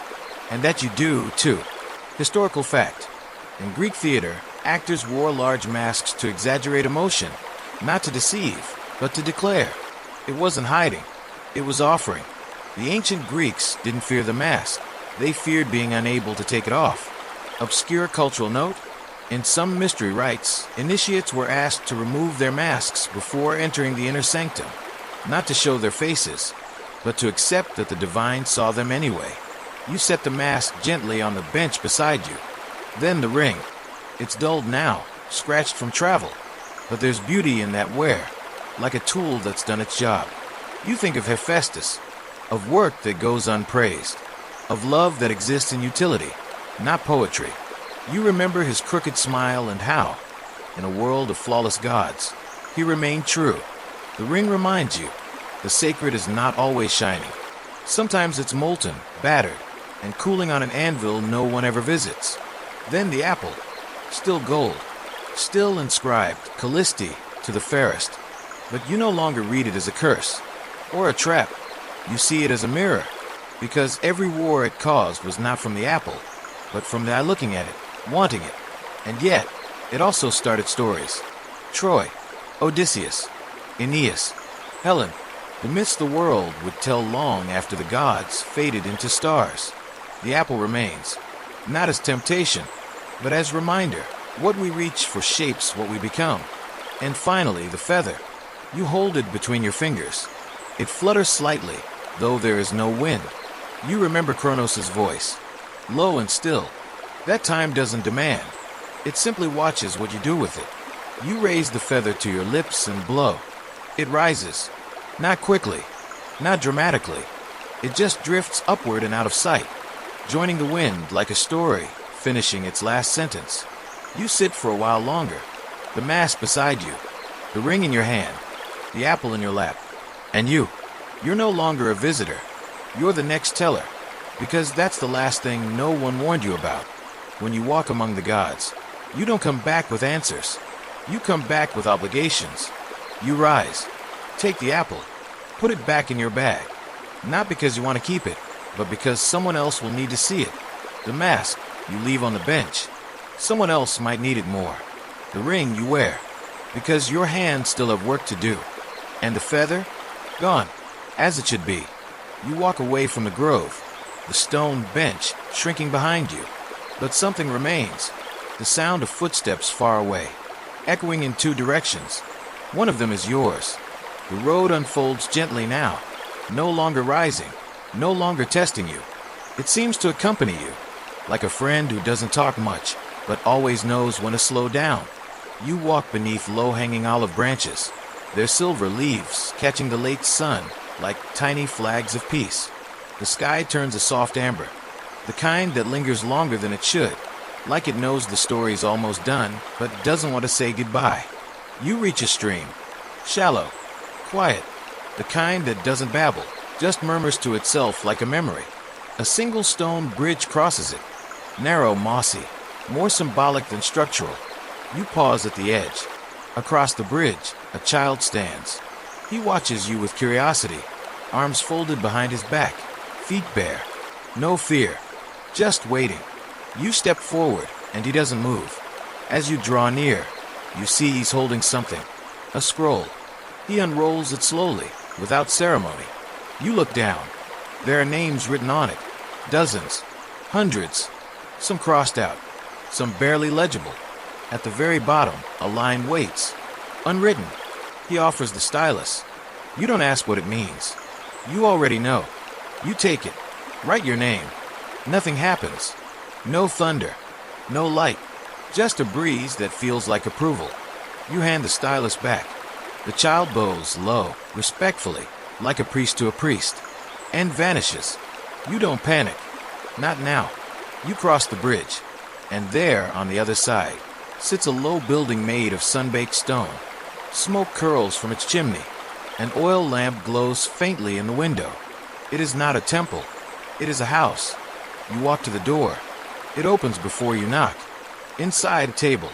and that you do, too. Historical fact. In Greek theater, actors wore large masks to exaggerate emotion, not to deceive, but to declare. It wasn't hiding. It was offering. The ancient Greeks didn't fear the mask. They feared being unable to take it off. Obscure cultural note. In some mystery rites, initiates were asked to remove their masks before entering the inner sanctum, not to show their faces, but to accept that the divine saw them anyway. You set the mask gently on the bench beside you. Then the ring. It's dulled now, scratched from travel, but there's beauty in that wear, like a tool that's done its job. You think of Hephaestus, of work that goes unpraised, of love that exists in utility, not poetry. You remember his crooked smile and how, in a world of flawless gods, he remained true. The ring reminds you, the sacred is not always shining. Sometimes it's molten, battered, and cooling on an anvil no one ever visits. Then the apple, still gold, still inscribed, Callisti, to the fairest. But you no longer read it as a curse, or a trap. You see it as a mirror, because every war it caused was not from the apple, but from the eye looking at it, wanting it. And yet, it also started stories. Troy, Odysseus, Aeneas, Helen, the myths the world would tell long after the gods faded into stars. The apple remains, not as temptation, but as reminder. What we reach for shapes what we become. And finally, the feather. You hold it between your fingers. It flutters slightly, though there is no wind. You remember Kronos' voice, low and still. That time doesn't demand. It simply watches what you do with it. You raise the feather to your lips and blow. It rises. Not quickly, not dramatically. It just drifts upward and out of sight, joining the wind like a story, finishing its last sentence. You sit for a while longer, the mask beside you, the ring in your hand, the apple in your lap. And you're no longer a visitor. You're the next teller, because that's the last thing no one warned you about. When you walk among the gods, you don't come back with answers. You come back with obligations. You rise, take the apple, put it back in your bag, not because you want to keep it, but because someone else will need to see it. The mask you leave on the bench, someone else might need it more. The ring you wear, because your hands still have work to do. And the feather, gone, as it should be. You walk away from the grove, the stone bench shrinking behind you. But something remains, the sound of footsteps far away, echoing in 2 directions. One of them is yours. The road unfolds gently now, no longer rising, no longer testing you. It seems to accompany you, like a friend who doesn't talk much, but always knows when to slow down. You walk beneath low-hanging olive branches, their silver leaves catching the late sun like tiny flags of peace. The sky turns a soft amber, the kind that lingers longer than it should, like it knows the story's almost done, but doesn't want to say goodbye. You reach a stream. Shallow, quiet, the kind that doesn't babble, just murmurs to itself like a memory. A single stone bridge crosses it. Narrow, mossy, more symbolic than structural. You pause at the edge. Across the bridge, a child stands. He watches you with curiosity, arms folded behind his back, feet bare. No fear, just waiting. You step forward, and he doesn't move. As you draw near, you see he's holding something. A scroll. He unrolls it slowly, without ceremony. You look down. There are names written on it. Dozens. Hundreds. Some crossed out. Some barely legible. At the very bottom, a line waits. Unwritten. He offers the stylus. You don't ask what it means. You already know. You take it. Write your name. Nothing happens. No thunder. No light. Just a breeze that feels like approval. You hand the stylus back. The child bows low, respectfully, like a priest to a priest, and vanishes. You don't panic. Not now. You cross the bridge, and there, on the other side, sits a low building made of sun-baked stone. Smoke curls from its chimney. An oil lamp glows faintly in the window. It is not a temple. It is a house. You walk to the door. It opens before you knock. Inside, a table.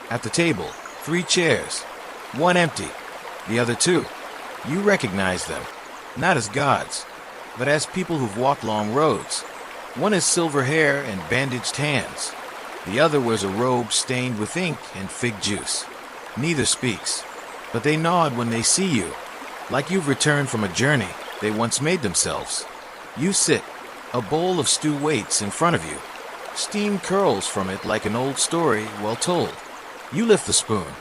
At the table, 3 chairs. One empty, the other 2. You recognize them, not as gods, but as people who've walked long roads. One has silver hair and bandaged hands. The other wears a robe stained with ink and fig juice. Neither speaks, but they nod when they see you, like you've returned from a journey they once made themselves. You sit. A bowl of stew waits in front of you. Steam curls from it like an old story well told. You lift the spoon.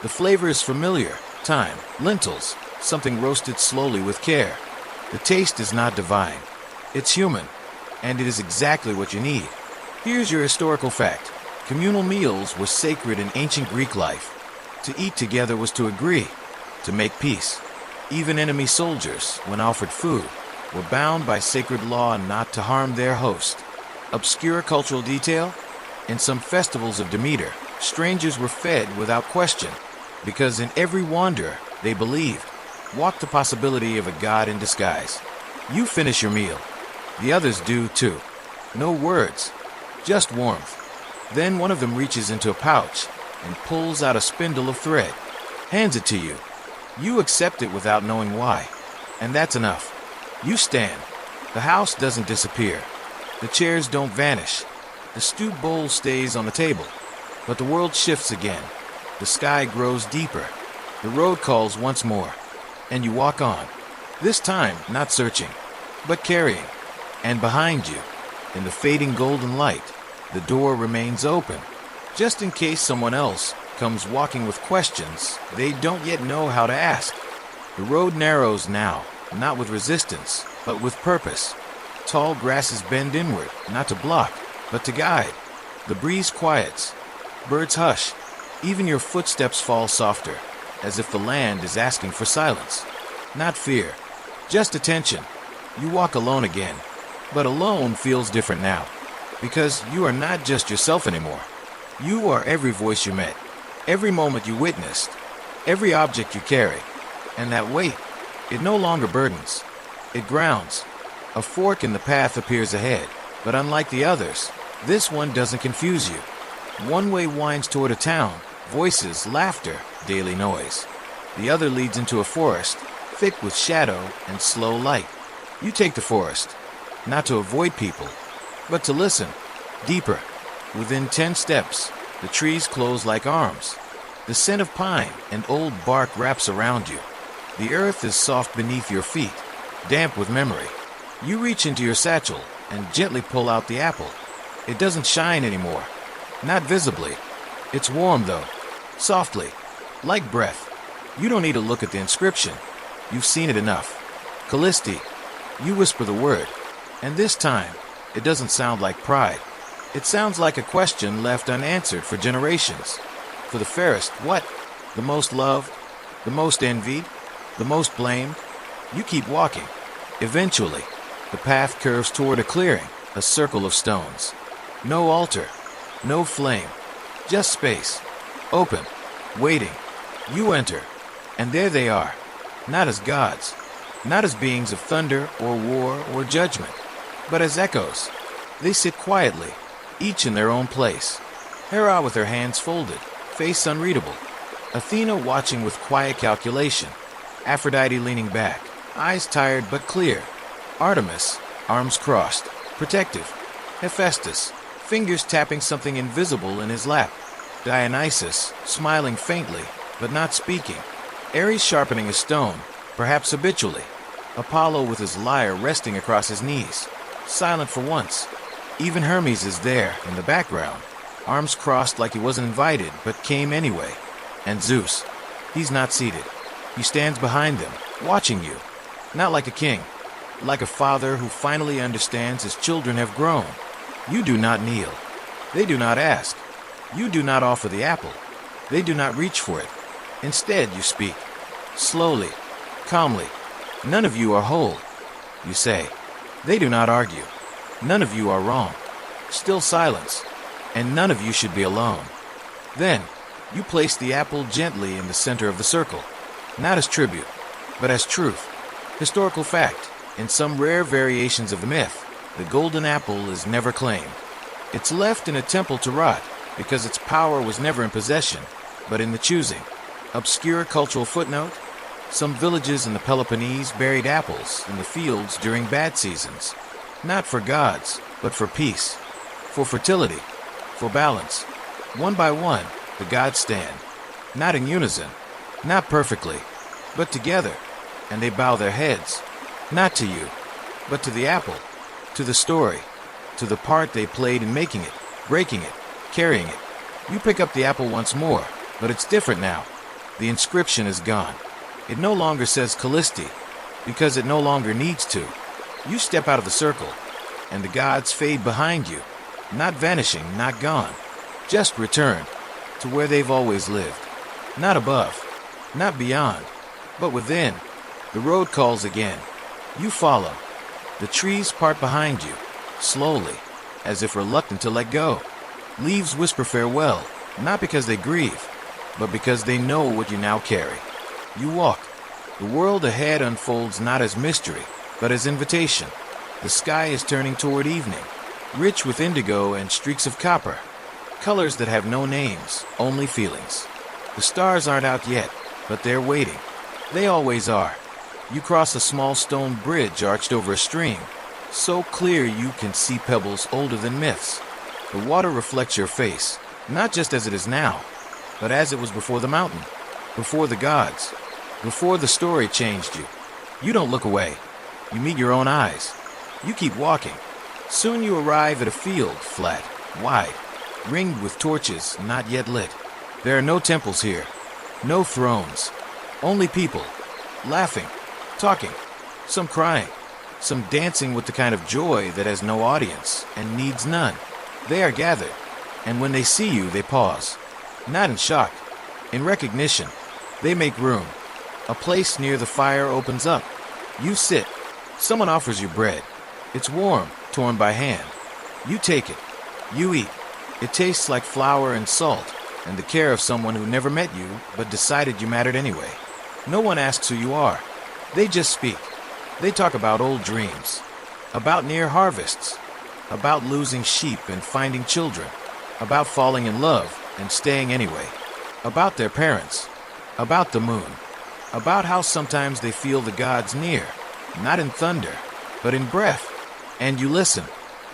The flavor is familiar. Thyme, lentils, something roasted slowly with care. The taste is not divine. It's human, and it is exactly what you need. Here's your historical fact. Communal meals were sacred in ancient Greek life. To eat together was to agree, to make peace. Even enemy soldiers, when offered food, were bound by sacred law not to harm their host. Obscure cultural detail? In some festivals of Demeter, strangers were fed without question, because in every wanderer, they believed, walked the possibility of a god in disguise. You finish your meal. The others do too. No words, just warmth. Then one of them reaches into a pouch and pulls out a spindle of thread, hands it to you. You accept it without knowing why, and that's enough. You stand. The house doesn't disappear. The chairs don't vanish. The stew bowl stays on the table. But the world shifts again. The sky grows deeper. The road calls once more. And you walk on. This time, not searching, but carrying. And behind you, in the fading golden light, the door remains open, just in case someone else comes walking with questions they don't yet know how to ask. The road narrows now, not with resistance, but with purpose. Tall grasses bend inward, not to block, but to guide. The breeze quiets. Birds hush. Even your footsteps fall softer, as if the land is asking for silence. Not fear, just attention. You walk alone again, but alone feels different now, because you are not just yourself anymore. You are every voice you met, every moment you witnessed, every object you carry. And that weight, it no longer burdens. It grounds. A fork in the path appears ahead, but unlike the others, this one doesn't confuse you. One way winds toward a town, voices, laughter, daily noise. The other leads into a forest, thick with shadow and slow light. You take the forest, not to avoid people, but to listen. Deeper. Within 10 steps, the trees close like arms. The scent of pine and old bark wraps around you. The earth is soft beneath your feet, damp with memory. You reach into your satchel and gently pull out the apple. It doesn't shine anymore. Not visibly. It's warm, though. Softly. Like breath. You don't need to look at the inscription. You've seen it enough. Callisti. You whisper the word. And this time, it doesn't sound like pride. It sounds like a question left unanswered for generations. For the fairest, what? The most loved? The most envied? The most blamed? You keep walking. Eventually, the path curves toward a clearing, a circle of stones. No altar, No flame, just space. Open, waiting. You enter, and there they are. Not as gods, not as beings of thunder or war or judgment, but as echoes. They sit quietly, each in their own place. Hera with her hands folded, face unreadable. Athena watching with quiet calculation. Aphrodite leaning back, eyes tired but clear. Artemis, arms crossed, protective. Hephaestus, fingers tapping something invisible in his lap. Dionysus, smiling faintly, but not speaking. Ares sharpening a stone, perhaps habitually. Apollo with his lyre resting across his knees, silent for once. Even Hermes is there, in the background, arms crossed like he wasn't invited, but came anyway. And Zeus, he's not seated. He stands behind them, watching you. Not like a king, like a father who finally understands his children have grown. You do not kneel. They do not ask. You do not offer the apple. They do not reach for it. Instead, you speak. Slowly, calmly. None of you are whole, you say. They do not argue. None of you are wrong. Still silence. And none of you should be alone. Then, you place the apple gently in the center of the circle. Not as tribute, but as truth. Historical fact. In some rare variations of the myth, the golden apple is never claimed. It's left in a temple to rot, because its power was never in possession, but in the choosing. Obscure cultural footnote: some villages in the Peloponnese buried apples in the fields during bad seasons. Not for gods, but for peace, for fertility, for balance. One by one, the gods stand, not in unison, not perfectly, but together, and they bow their heads, not to you, but to the apple, to the story, to the part they played in making it, breaking it, carrying it. You pick up the apple once more, but it's different now. The inscription is gone. It no longer says Callisti, because it no longer needs to. You step out of the circle, and the gods fade behind you, not vanishing, not gone, just returned to where they've always lived. Not above, not beyond, but within. The road calls again. You follow. The trees part behind you, slowly, as if reluctant to let go. Leaves whisper farewell, not because they grieve, but because they know what you now carry. You walk. The world ahead unfolds not as mystery, but as invitation. The sky is turning toward evening, rich with indigo and streaks of copper. Colors that have no names, only feelings. The stars aren't out yet, but they're waiting. They always are. You cross a small stone bridge arched over a stream, so clear you can see pebbles older than myths. The water reflects your face, not just as it is now, but as it was before the mountain, before the gods, before the story changed you. You don't look away. You meet your own eyes. You keep walking. Soon you arrive at a field, flat, wide, ringed with torches not yet lit. There are no temples here, no thrones, only people, laughing, talking, some crying, some dancing with the kind of joy that has no audience and needs none. They are gathered, and when they see you, they pause. Not in shock, in recognition. They make room. A place near the fire opens up. You sit. Someone offers you bread. It's warm, torn by hand. You take it. You eat. It tastes like flour and salt, and the care of someone who never met you, but decided you mattered anyway. No one asks who you are. They just speak. They talk about old dreams, about near harvests, about losing sheep and finding children, about falling in love and staying anyway, about their parents, about the moon, about how sometimes they feel the gods near, not in thunder, but in breath. And you listen.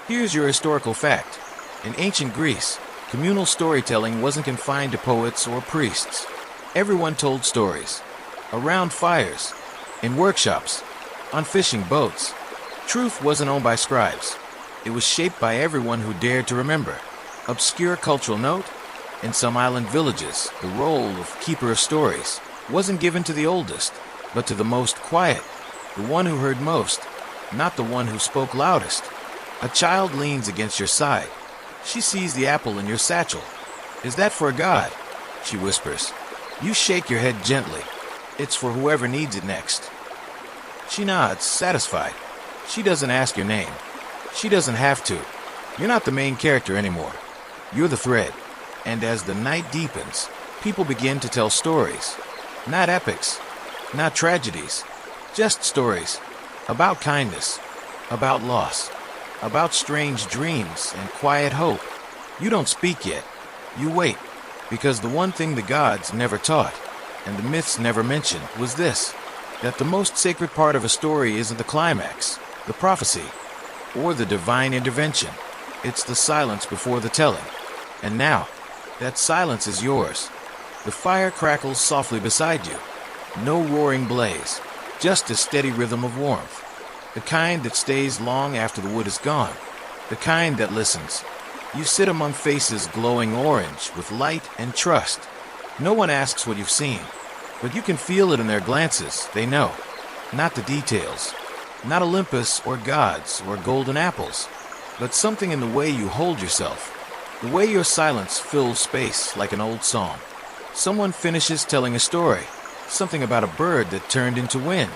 Here's your historical fact. In ancient Greece, communal storytelling wasn't confined to poets or priests. Everyone told stories. Around fires, in workshops, on fishing boats. Truth wasn't owned by scribes. It was shaped by everyone who dared to remember. Obscure cultural note: in some island villages, the role of keeper of stories wasn't given to the oldest, but to the most quiet, the one who heard most, not the one who spoke loudest. A child leans against your side. She sees the apple in your satchel. "Is that for a god?" she whispers. You shake your head gently. "It's for whoever needs it next." She nods, satisfied. She doesn't ask your name. She doesn't have to. You're not the main character anymore. You're the thread. And as the night deepens, people begin to tell stories. Not epics, not tragedies, just stories. About kindness, about loss, about strange dreams and quiet hope. You don't speak yet. You wait. Because the one thing the gods never taught, and the myths never mentioned, was this: that the most sacred part of a story isn't the climax, the prophecy, or the divine intervention. It's the silence before the telling. And now, that silence is yours. The fire crackles softly beside you. No roaring blaze, just a steady rhythm of warmth. The kind that stays long after the wood is gone. The kind that listens. You sit among faces glowing orange with light and trust. No one asks what you've seen, but you can feel it in their glances. They know. Not the details. Not Olympus or gods or golden apples, but something in the way you hold yourself. The way your silence fills space like an old song. Someone finishes telling a story, something about a bird that turned into wind,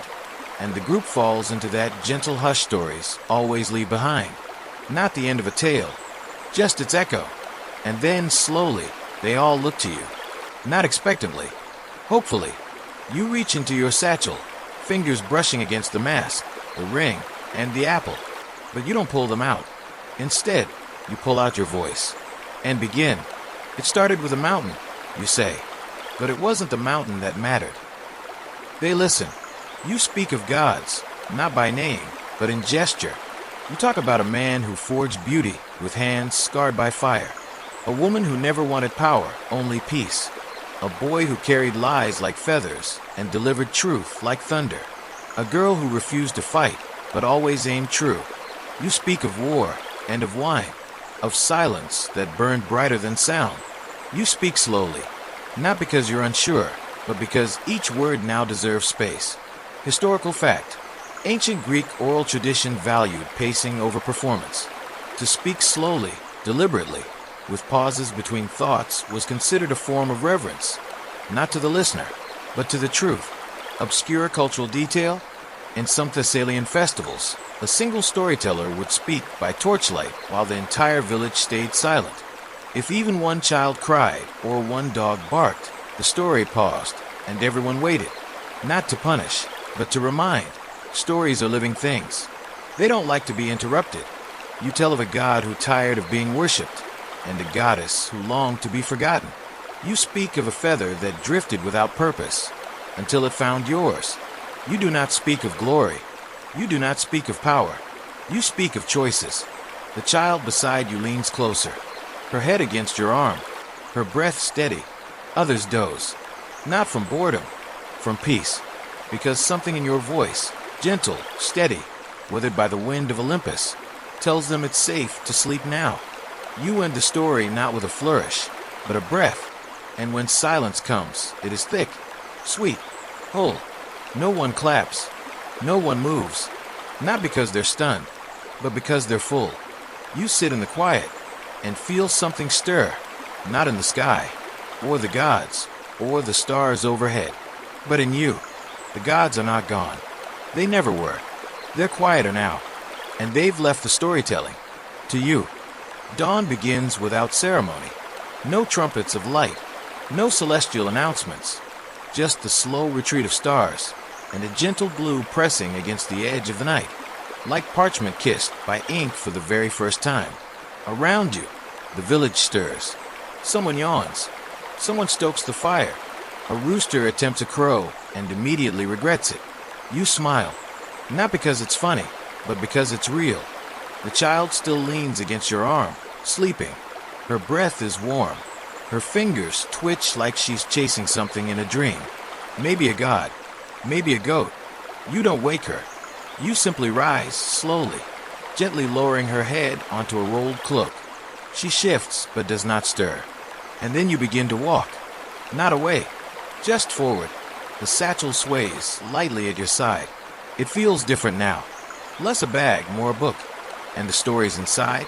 and the group falls into that gentle hush stories always leave behind. Not the end of a tale, just its echo. And then, slowly, they all look to you. Not expectantly, hopefully. You reach into your satchel, fingers brushing against the mask, the ring, and the apple. But you don't pull them out. Instead, you pull out your voice and begin. It started with a mountain, you say, but it wasn't the mountain that mattered. They listen. You speak of gods, not by name, but in gesture. You talk about a man who forged beauty with hands scarred by fire, a woman who never wanted power, only peace, a boy who carried lies like feathers and delivered truth like thunder, a girl who refused to fight but always aimed true. You speak of war and of wine, of silence that burned brighter than sound. You speak slowly, not because you're unsure, but because each word now deserves space. Historical fact. Ancient Greek oral tradition valued pacing over performance. To speak slowly, deliberately, with pauses between thoughts was considered a form of reverence, not to the listener, but to the truth. Obscure cultural detail? In some Thessalian festivals, a single storyteller would speak by torchlight while the entire village stayed silent. If even one child cried or one dog barked, the story paused and everyone waited, not to punish, but to remind. Stories are living things. They don't like to be interrupted. You tell of a god who tired of being worshipped, and a goddess who longed to be forgotten. You speak of a feather that drifted without purpose, until it found yours. You do not speak of glory. You do not speak of power. You speak of choices. The child beside you leans closer, her head against your arm, her breath steady. Others doze, not from boredom, from peace, because something in your voice, gentle, steady, weathered by the wind of Olympus, tells them it's safe to sleep now. You end the story not with a flourish, but a breath. And when silence comes, it is thick, sweet, whole. No one claps. No one moves. Not because they're stunned, but because they're full. You sit in the quiet and feel something stir, not in the sky, or the gods, or the stars overhead, but in you. The gods are not gone. They never were. They're quieter now, and they've left the storytelling to you. Dawn begins without ceremony. No trumpets of light, no celestial announcements, just the slow retreat of stars and a gentle blue pressing against the edge of the night, like parchment kissed by ink for the very first time. Around you, the village stirs. Someone yawns. Someone stokes the fire. A rooster attempts a crow and immediately regrets it. You smile, not because it's funny, but because it's real. The child still leans against your arm, sleeping. Her breath is warm. Her fingers twitch like she's chasing something in a dream. Maybe a god, maybe a goat. You don't wake her. You simply rise, slowly, gently lowering her head onto a rolled cloak. She shifts, but does not stir. And then you begin to walk. Not away, just forward. The satchel sways lightly at your side. It feels different now. Less a bag, more a book. And the stories inside?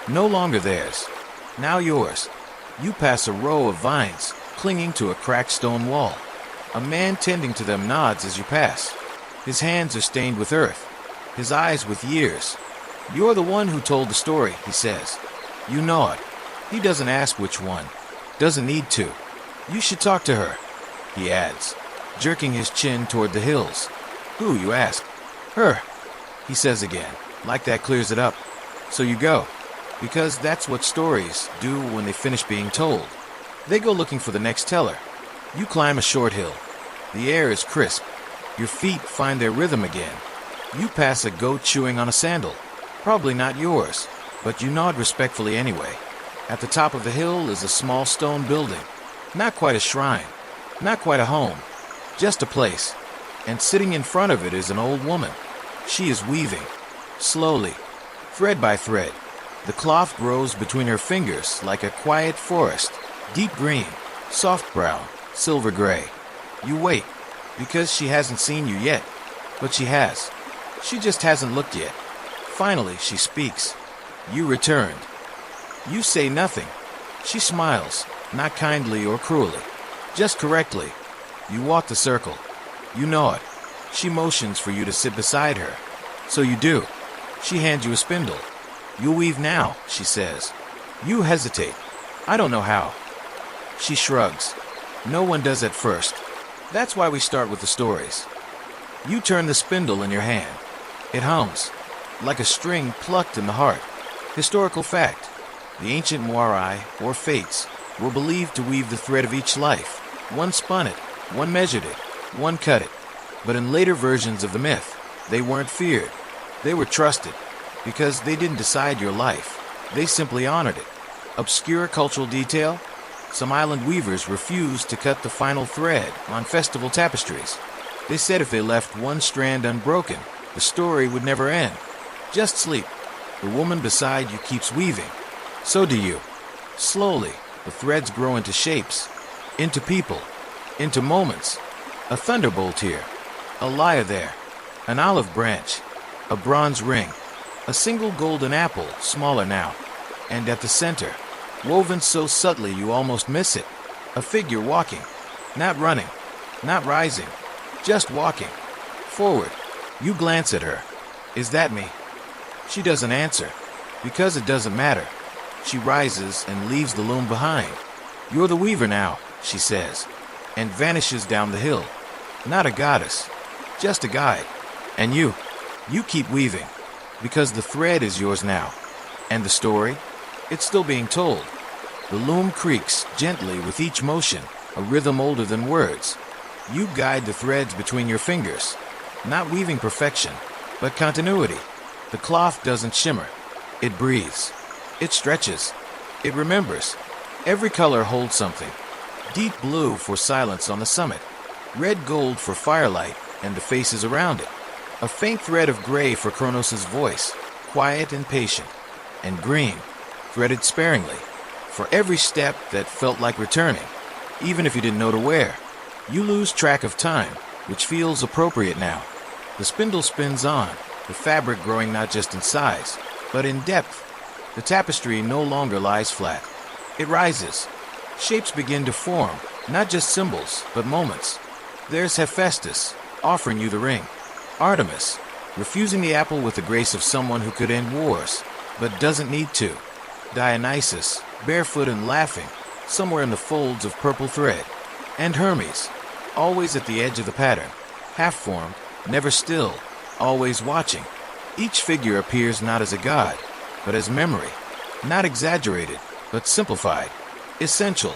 No longer theirs. Now yours. You pass a row of vines, clinging to a cracked stone wall. A man tending to them nods as you pass. His hands are stained with earth, his eyes with years. You're the one who told the story, he says. You nod. He doesn't ask which one. Doesn't need to. You should talk to her, he adds, jerking his chin toward the hills. Who, you ask? Her, he says again, like that clears it up. So you go. Because that's what stories do when they finish being told. They go looking for the next teller. You climb a short hill. The air is crisp. Your feet find their rhythm again. You pass a goat chewing on a sandal. Probably not yours, but you nod respectfully anyway. At the top of the hill is a small stone building. Not quite a shrine. Not quite a home. Just a place. And sitting in front of it is an old woman. She is weaving. Slowly. Thread by thread. The cloth grows between her fingers like a quiet forest. Deep green. Soft brown. Silver gray. You wait. Because she hasn't seen you yet. But she has. She just hasn't looked yet. Finally, she speaks. You returned. You say nothing. She smiles, not kindly or cruelly, just correctly. You walk the circle. You nod. She motions for you to sit beside her. So you do. She hands you a spindle. You'll weave now, she says. You hesitate. I don't know how. She shrugs. No one does at first. That's why we start with the stories. You turn the spindle in your hand. It hums, like a string plucked in the heart. Historical fact. The ancient Moirai, or Fates, were believed to weave the thread of each life. One spun it, one measured it, one cut it. But in later versions of the myth, they weren't feared. They were trusted, because they didn't decide your life. They simply honored it. Obscure cultural detail? Some island weavers refused to cut the final thread on festival tapestries. They said if they left one strand unbroken, the story would never end. Just sleep. The woman beside you keeps weaving. So do you. Slowly, the threads grow into shapes, into people, into moments. A thunderbolt here, a lyre there, an olive branch, a bronze ring, a single golden apple, smaller now, and at the center, woven so subtly you almost miss it, a figure walking, not running, not rising, just walking, forward. You glance at her. Is that me? She doesn't answer, because it doesn't matter. She rises and leaves the loom behind. You're the weaver now, she says, and vanishes down the hill. Not a goddess, just a guide. And you keep weaving, because the thread is yours now. And the story? It's still being told. The loom creaks gently with each motion, a rhythm older than words. You guide the threads between your fingers, not weaving perfection, but continuity. The cloth doesn't shimmer. It breathes. It stretches. It remembers. Every color holds something. Deep blue for silence on the summit. Red gold for firelight and the faces around it. A faint thread of gray for Kronos' voice, quiet and patient. And green, threaded sparingly, for every step that felt like returning, even if you didn't know to where. You lose track of time, which feels appropriate now. The spindle spins on, the fabric growing not just in size, but in depth. The tapestry no longer lies flat. It rises. Shapes begin to form, not just symbols, but moments. There's Hephaestus, offering you the ring. Artemis, refusing the apple with the grace of someone who could end wars, but doesn't need to. Dionysus, barefoot and laughing, somewhere in the folds of purple thread. And Hermes, always at the edge of the pattern, half-formed, never still, always watching. Each figure appears not as a god, but as memory. Not exaggerated, but simplified. Essential.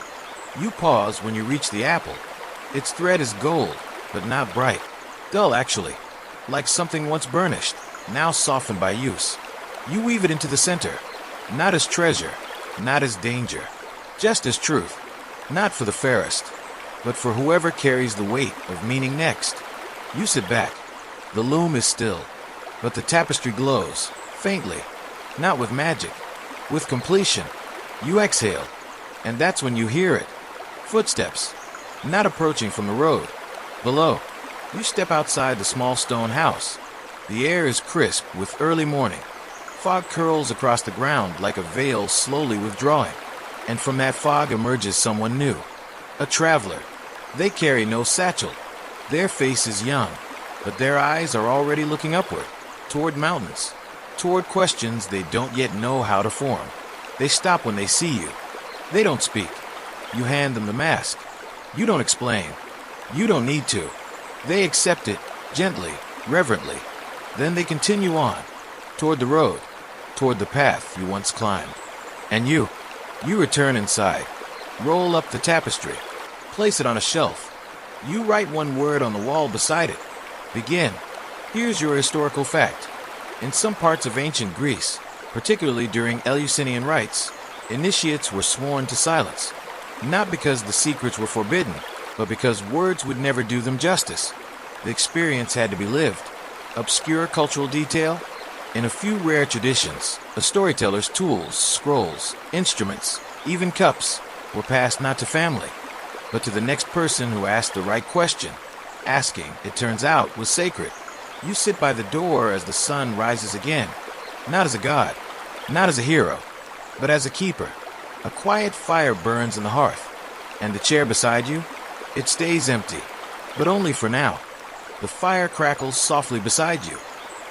You pause when you reach the apple. Its thread is gold, but not bright. Dull, actually. Like something once burnished, now softened by use. You weave it into the center. Not as treasure, not as danger. Just as truth. Not for the fairest, but for whoever carries the weight of meaning next. You sit back. The loom is still, but the tapestry glows, faintly. Not with magic, with completion. You exhale, and that's when you hear it. Footsteps, not approaching from the road. Below, you step outside the small stone house. The air is crisp with early morning. Fog curls across the ground like a veil slowly withdrawing. And from that fog emerges someone new. A traveler. They carry no satchel. Their face is young, but their eyes are already looking upward, toward mountains. Toward questions they don't yet know how to form. They stop when they see you, They don't speak. You hand them the mask. You don't explain. You don't need to. They accept it, gently, reverently. Then they continue on, toward the road, toward the path you once climbed. And you return inside. Roll up the tapestry. Place it on a shelf. You write one word on the wall beside it. Begin. Here's your historical fact. In some parts of ancient Greece, particularly during Eleusinian rites, initiates were sworn to silence. Not because the secrets were forbidden, but because words would never do them justice. The experience had to be lived. Obscure cultural detail? In a few rare traditions, a storyteller's tools, scrolls, instruments, even cups, were passed not to family, but to the next person who asked the right question. Asking, it turns out, was sacred. You sit by the door as the sun rises again, not as a god, not as a hero, but as a keeper. A quiet fire burns in the hearth, and the chair beside you, it stays empty, but only for now. The fire crackles softly beside you,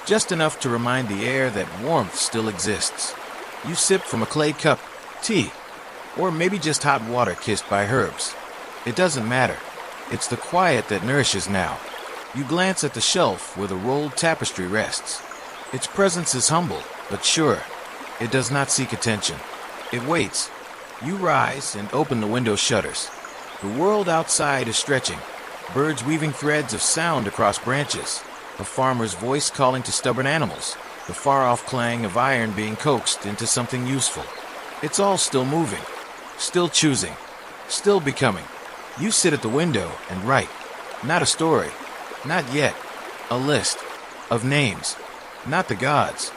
just enough to remind the air that warmth still exists. You sip from a clay cup, tea, or maybe just hot water kissed by herbs. It doesn't matter. It's the quiet that nourishes now. You glance at the shelf where the rolled tapestry rests. Its presence is humble, but sure. It does not seek attention. It waits. You rise and open the window shutters. The world outside is stretching, birds weaving threads of sound across branches, a farmer's voice calling to stubborn animals, the far-off clang of iron being coaxed into something useful. It's all still moving, still choosing, still becoming. You sit at the window and write. Not a story. Not yet. A list of names. Not the gods.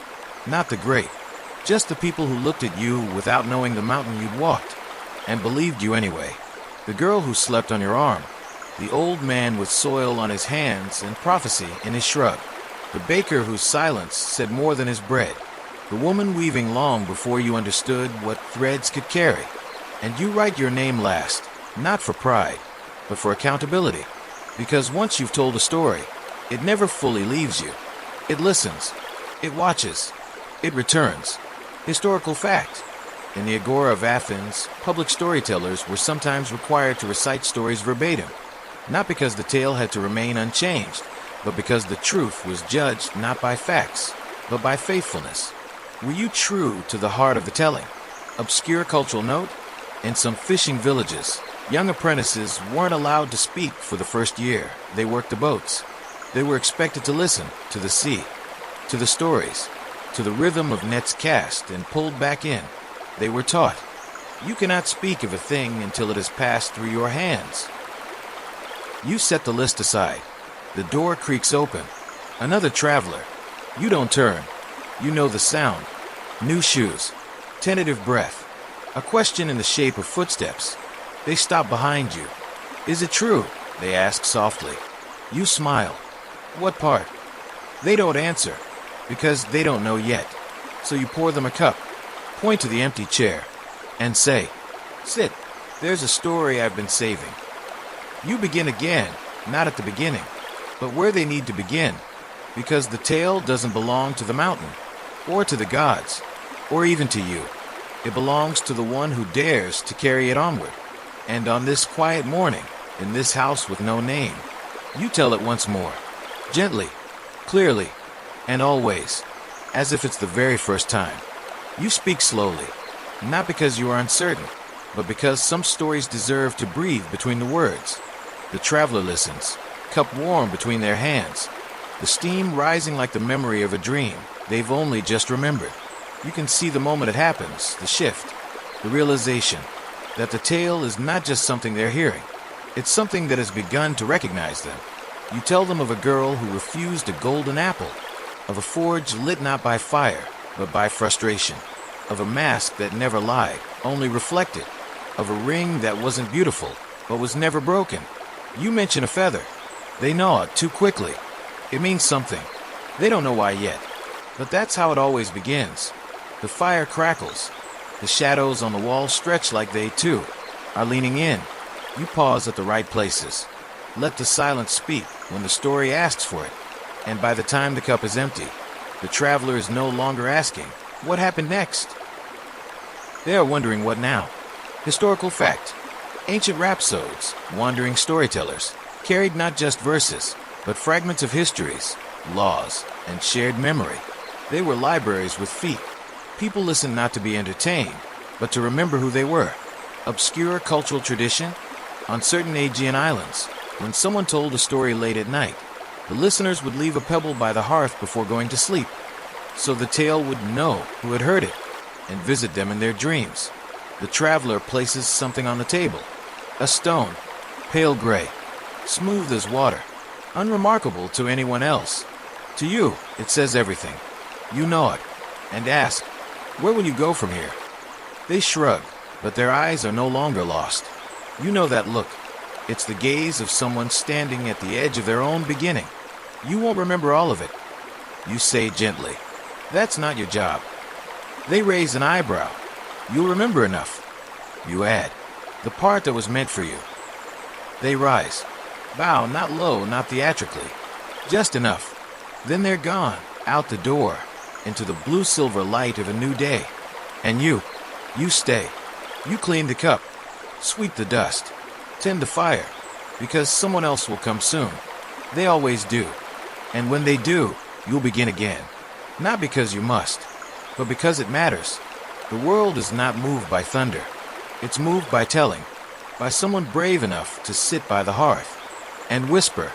Not the great. Just the people who looked at you without knowing the mountain you'd walked, and believed you anyway. The girl who slept on your arm. The old man with soil on his hands and prophecy in his shrug. The baker whose silence said more than his bread. The woman weaving long before you understood what threads could carry. And you write your name last, not for pride, but for accountability. Because once you've told a story, it never fully leaves you. It listens. It watches. It returns. Historical fact. In the Agora of Athens, public storytellers were sometimes required to recite stories verbatim, not because the tale had to remain unchanged, but because the truth was judged not by facts, but by faithfulness. Were you true to the heart of the telling? Obscure cultural note? In some fishing villages, young apprentices weren't allowed to speak for the first year. They worked the boats. They were expected to listen to the sea, to the stories, to the rhythm of nets cast and pulled back in. They were taught. You cannot speak of a thing until it has passed through your hands. You set the list aside. The door creaks open. Another traveler. You don't turn. You know the sound. New shoes. Tentative breath. A question in the shape of footsteps. They stop behind you. Is it true? They ask softly. You smile. What part? They don't answer, because they don't know yet. So you pour them a cup, point to the empty chair, and say, "Sit. There's a story I've been saving." You begin again, not at the beginning, but where they need to begin, because the tale doesn't belong to the mountain, or to the gods, or even to you. It belongs to the one who dares to carry it onward. And on this quiet morning, in this house with no name, you tell it once more, gently, clearly, and always, as if it's the very first time. You speak slowly, not because you are uncertain, but because some stories deserve to breathe between the words. The traveler listens, cup warm between their hands, the steam rising like the memory of a dream they've only just remembered. You can see the moment it happens, the shift, the realization that the tale is not just something they're hearing. It's something that has begun to recognize them. You tell them of a girl who refused a golden apple, of a forge lit not by fire, but by frustration, of a mask that never lied, only reflected, of a ring that wasn't beautiful, but was never broken. You mention a feather. They gnaw it too quickly. It means something. They don't know why yet. But that's how it always begins. The fire crackles. The shadows on the wall stretch like they, too, are leaning in. You pause at the right places. Let the silence speak when the story asks for it. And by the time the cup is empty, the traveler is no longer asking, "What happened next?" They are wondering, "What now?" Historical fact. Ancient rhapsodes, wandering storytellers, carried not just verses, but fragments of histories, laws, and shared memory. They were libraries with feet. People listened not to be entertained, but to remember who they were. Obscure cultural tradition. On certain Aegean islands, when someone told a story late at night, the listeners would leave a pebble by the hearth before going to sleep, so the tale would know who had heard it and visit them in their dreams. The traveler places something on the table. A stone, pale gray, smooth as water, unremarkable to anyone else. To you, it says everything. You know it, and ask, "Where will you go from here?" They shrug, but their eyes are no longer lost. You know that look. It's the gaze of someone standing at the edge of their own beginning. You won't remember all of it. You say gently, "That's not your job." They raise an eyebrow. You'll remember enough. You add, "The part that was meant for you." They rise. Bow, not low, not theatrically. Just enough. Then they're gone, out the door, into the blue-silver light of a new day. And you stay. You clean the cup, sweep the dust, tend the fire, because someone else will come soon. They always do. And when they do, you'll begin again. Not because you must, but because it matters. The world is not moved by thunder. It's moved by telling, by someone brave enough to sit by the hearth and whisper,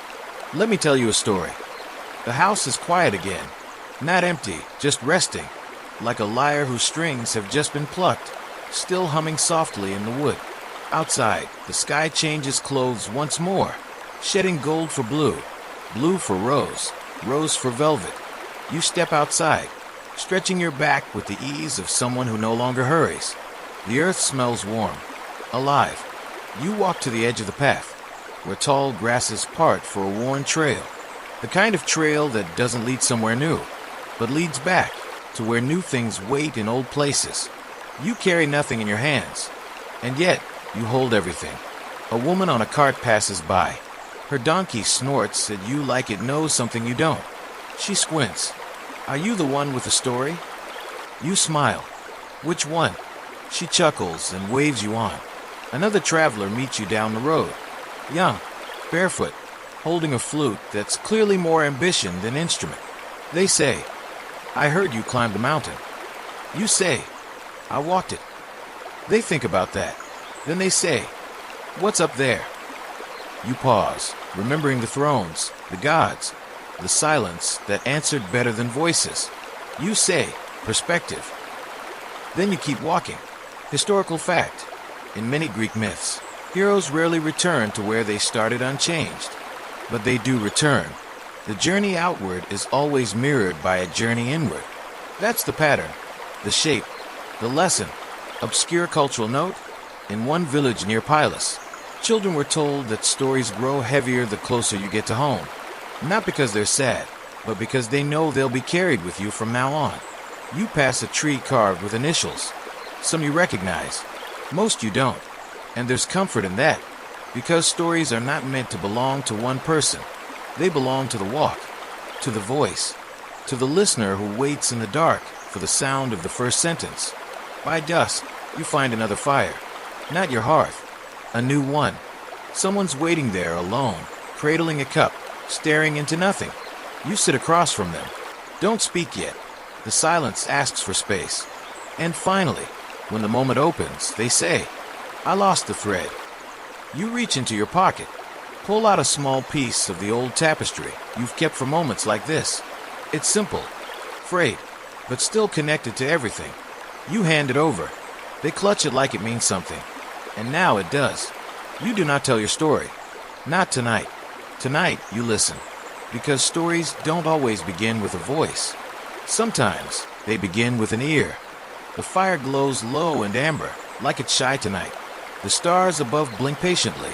"Let me tell you a story." The house is quiet again, not empty, just resting, like a lyre whose strings have just been plucked, still humming softly in the wood. Outside, the sky changes clothes once more, shedding gold for blue, blue for rose, rose for velvet. You step outside, stretching your back with the ease of someone who no longer hurries. The earth smells warm, alive. You walk to the edge of the path, where tall grasses part for a worn trail. The kind of trail that doesn't lead somewhere new, but leads back to where new things wait in old places. You carry nothing in your hands, and yet you hold everything. A woman on a cart passes by. Her donkey snorts at you like it knows something you don't. She squints. Are you the one with the story? You smile. Which one? She chuckles and waves you on. Another traveler meets you down the road. Young, barefoot, holding a flute that's clearly more ambition than instrument. They say, "I heard you climbed the mountain." You say, "I walked it." They think about that. Then they say, "What's up there?" You pause, remembering the thrones, the gods, the silence that answered better than voices. You say, "Perspective." Then you keep walking. Historical fact. In many Greek myths, heroes rarely return to where they started unchanged. But they do return. The journey outward is always mirrored by a journey inward. That's the pattern, the shape, the lesson. Obscure cultural note. In one village near Pylos, children were told that stories grow heavier the closer you get to home. Not because they're sad, but because they know they'll be carried with you from now on. You pass a tree carved with initials. Some you recognize, most you don't. And there's comfort in that, because stories are not meant to belong to one person. They belong to the walk, to the voice, to the listener who waits in the dark for the sound of the first sentence. By dusk, you find another fire. Not your hearth, a new one. Someone's waiting there alone, cradling a cup, staring into nothing. You sit across from them. Don't speak yet. The silence asks for space. And finally, when the moment opens, they say, "I lost the thread." You reach into your pocket, pull out a small piece of the old tapestry you've kept for moments like this. It's simple, frayed, but still connected to everything. You hand it over. They clutch it like it means something. And now it does. You do not tell your story. Not tonight. Tonight, you listen. Because stories don't always begin with a voice. Sometimes they begin with an ear. The fire glows low and amber, like it's shy tonight. The stars above blink patiently,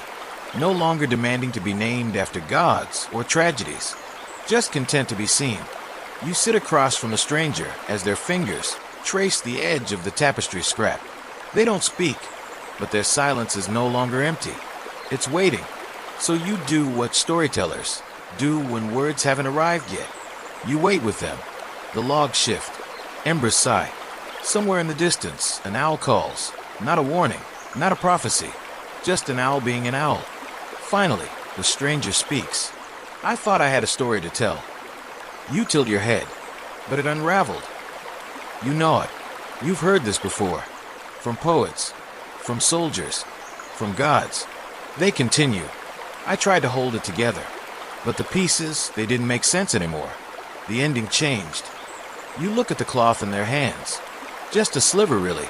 no longer demanding to be named after gods or tragedies, just content to be seen. You sit across from a stranger as their fingers trace the edge of the tapestry scrap. They don't speak, but their silence is no longer empty. It's waiting. So you do what storytellers do when words haven't arrived yet. You wait with them. The logs shift. Embers sigh. Somewhere in the distance, an owl calls. Not a warning, Not a prophecy, just an owl being an owl. Finally, the stranger speaks. I thought I had a story to tell. You tilt your head, but it unraveled. You know it. You've heard this before. From poets, from soldiers, from gods. They continue. I tried to hold it together, but the pieces, they didn't make sense anymore. The ending changed. You look at the cloth in their hands. Just a sliver, really.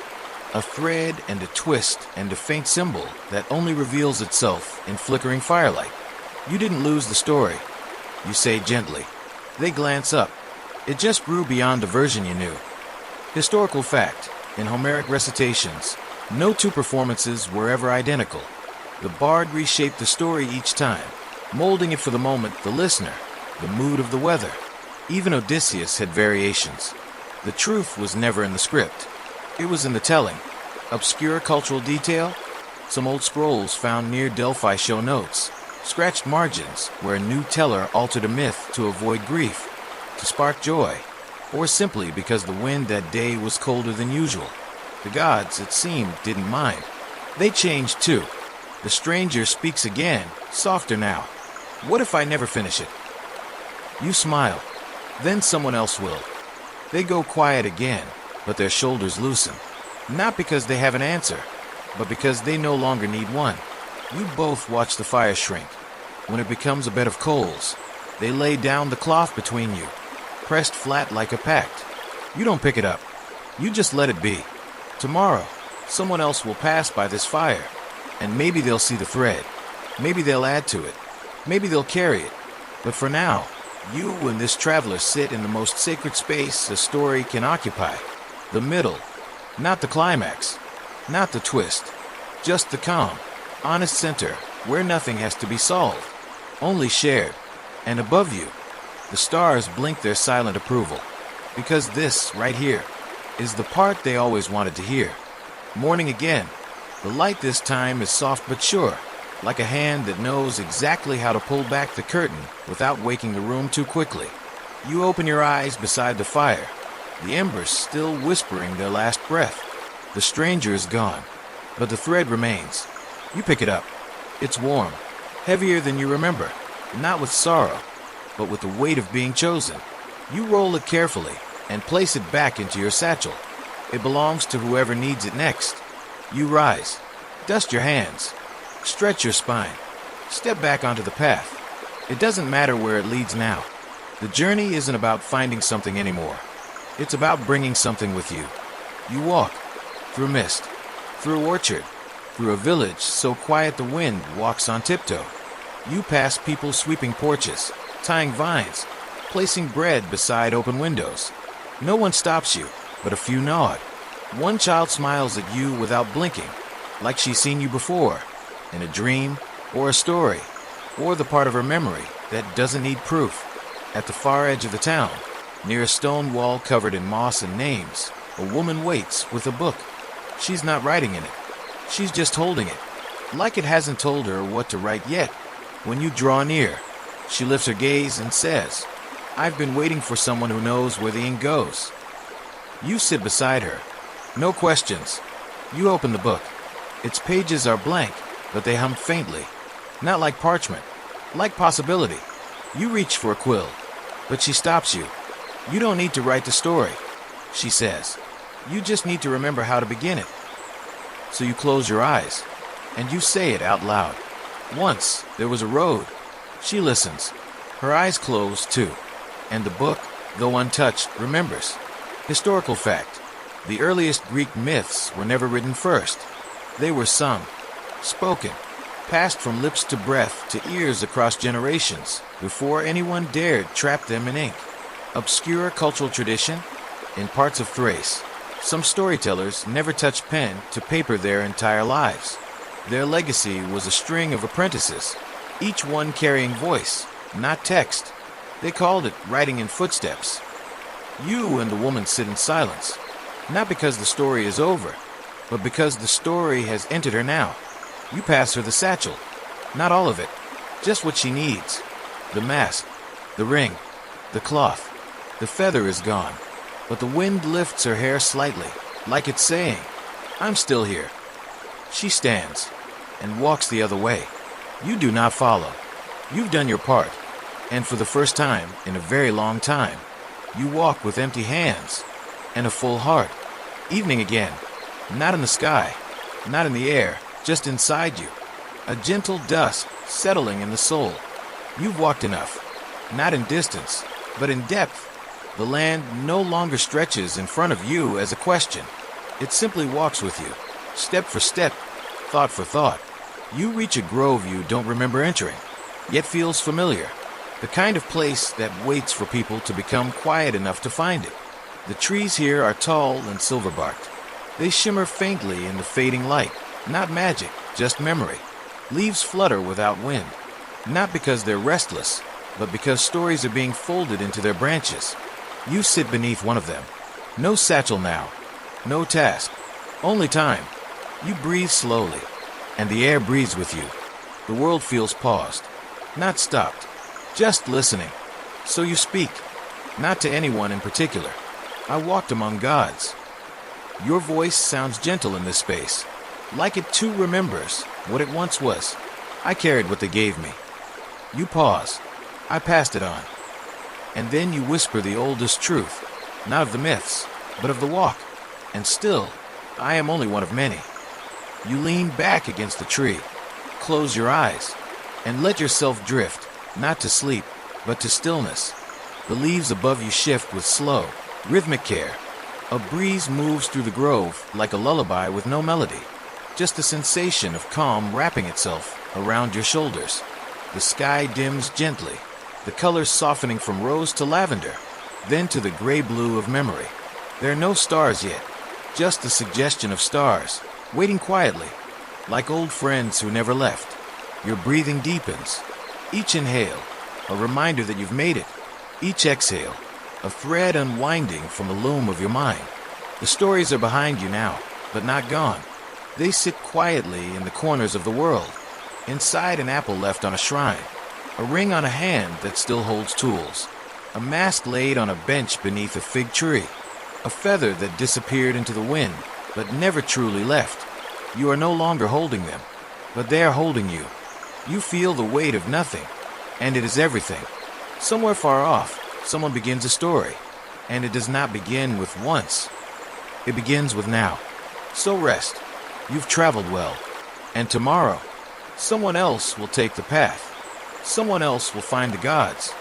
A thread and a twist and a faint symbol that only reveals itself in flickering firelight. You didn't lose the story, you say gently. They glance up. It just grew beyond the version you knew. Historical fact, in Homeric recitations, no two performances were ever identical. The bard reshaped the story each time, molding it for the moment, the listener, the mood of the weather. Even Odysseus had variations. The truth was never in the script. It was in the telling. Obscure cultural detail, some old scrolls found near Delphi show notes, scratched margins where a new teller altered a myth to avoid grief, to spark joy, or simply because the wind that day was colder than usual. The gods, it seemed, didn't mind. They changed too. The stranger speaks again, softer now. What if I never finish it? You smile. Then someone else will. They go quiet again, but their shoulders loosen. Not because they have an answer, but because they no longer need one. You both watch the fire shrink. When it becomes a bed of coals, they lay down the cloth between you, pressed flat like a pact. You don't pick it up. You just let it be. Tomorrow, someone else will pass by this fire, and maybe they'll see the thread. Maybe they'll add to it. Maybe they'll carry it. But for now, you and this traveler sit in the most sacred space a story can occupy. The middle. Not the climax. Not the twist. Just the calm, honest center where nothing has to be solved. Only shared. And above you, the stars blink their silent approval. Because this, right here, is the part they always wanted to hear. Morning again. The light this time is soft but sure, like a hand that knows exactly how to pull back the curtain without waking the room too quickly. You open your eyes beside the fire, the embers still whispering their last breath. The stranger is gone, but the thread remains. You pick it up. It's warm, heavier than you remember, not with sorrow, but with the weight of being chosen. You roll it carefully and place it back into your satchel. It belongs to whoever needs it next. You rise, dust your hands, stretch your spine, step back onto the path. It doesn't matter where it leads now. The journey isn't about finding something anymore. It's about bringing something with you. You walk, through mist, through orchard, through a village so quiet the wind walks on tiptoe. You pass people sweeping porches, tying vines, placing bread beside open windows. No one stops you, but a few nod. One child smiles at you without blinking, like she's seen you before, in a dream, or a story, or the part of her memory that doesn't need proof. At the far edge of the town, near a stone wall covered in moss and names, a woman waits with a book. She's not writing in it. She's just holding it, like it hasn't told her what to write yet. When you draw near, she lifts her gaze and says, "I've been waiting for someone who knows where the ink goes." You sit beside her. No questions. You open the book. Its pages are blank, but they hum faintly. Not like parchment, like possibility. You reach for a quill, but she stops you. You don't need to write the story, she says. You just need to remember how to begin it. So you close your eyes, and you say it out loud. Once, there was a road. She listens. Her eyes close, too. And the book, though untouched, remembers. Historical fact. The earliest Greek myths were never written first. They were sung, spoken, passed from lips to breath to ears across generations before anyone dared trap them in ink. Obscure cultural tradition? In parts of Thrace, some storytellers never touched pen to paper their entire lives. Their legacy was a string of apprentices, each one carrying voice, not text. They called it writing in footsteps. You and the woman sit in silence, not because the story is over, but because the story has entered her now. You pass her the satchel, not all of it, just what she needs. The mask, the ring, the cloth. The feather is gone, but the wind lifts her hair slightly, like it's saying, "I'm still here." She stands and walks the other way. You do not follow. You've done your part, and for the first time in a very long time, you walk with empty hands and a full heart. Evening again, not in the sky, not in the air, just inside you. A gentle dusk settling in the soul. You've walked enough, not in distance, but in depth. The land no longer stretches in front of you as a question. It simply walks with you, step for step, thought for thought. You reach a grove you don't remember entering, yet feels familiar. The kind of place that waits for people to become quiet enough to find it. The trees here are tall and silver-barked. They shimmer faintly in the fading light. Not magic, just memory. Leaves flutter without wind. Not because they're restless, but because stories are being folded into their branches. You sit beneath one of them. No satchel now. No task. Only time. You breathe slowly, and the air breathes with you. The world feels paused, not stopped, just listening. So you speak, not to anyone in particular. I walked among gods. Your voice sounds gentle in this space, like it too remembers what it once was. I carried what they gave me. You pause. I passed it on. And then you whisper the oldest truth, not of the myths, but of the walk. And still, I am only one of many. You lean back against the tree, close your eyes, and let yourself drift, not to sleep, but to stillness. The leaves above you shift with slow, rhythmic care. A breeze moves through the grove like a lullaby with no melody, just a sensation of calm wrapping itself around your shoulders. The sky dims gently, the colors softening from rose to lavender, then to the gray-blue of memory. There are no stars yet, just the suggestion of stars, waiting quietly, like old friends who never left. Your breathing deepens. Each inhale, a reminder that you've made it. Each exhale, a thread unwinding from the loom of your mind. The stories are behind you now, but not gone. They sit quietly in the corners of the world, inside an apple left on a shrine, a ring on a hand that still holds tools, a mask laid on a bench beneath a fig tree, a feather that disappeared into the wind, but never truly left. You are no longer holding them, but they are holding you. You feel the weight of nothing, and it is everything. Somewhere far off, someone begins a story, and it does not begin with once. It begins with now. So rest. You've traveled well, and tomorrow, someone else will take the path. Someone else will find the gods,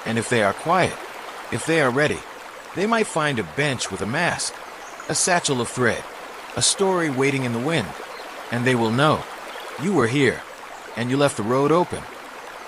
and if they are quiet, if they are ready, they might find a bench with a mask, a satchel of thread, a story waiting in the wind, and they will know you were here, and you left the road open.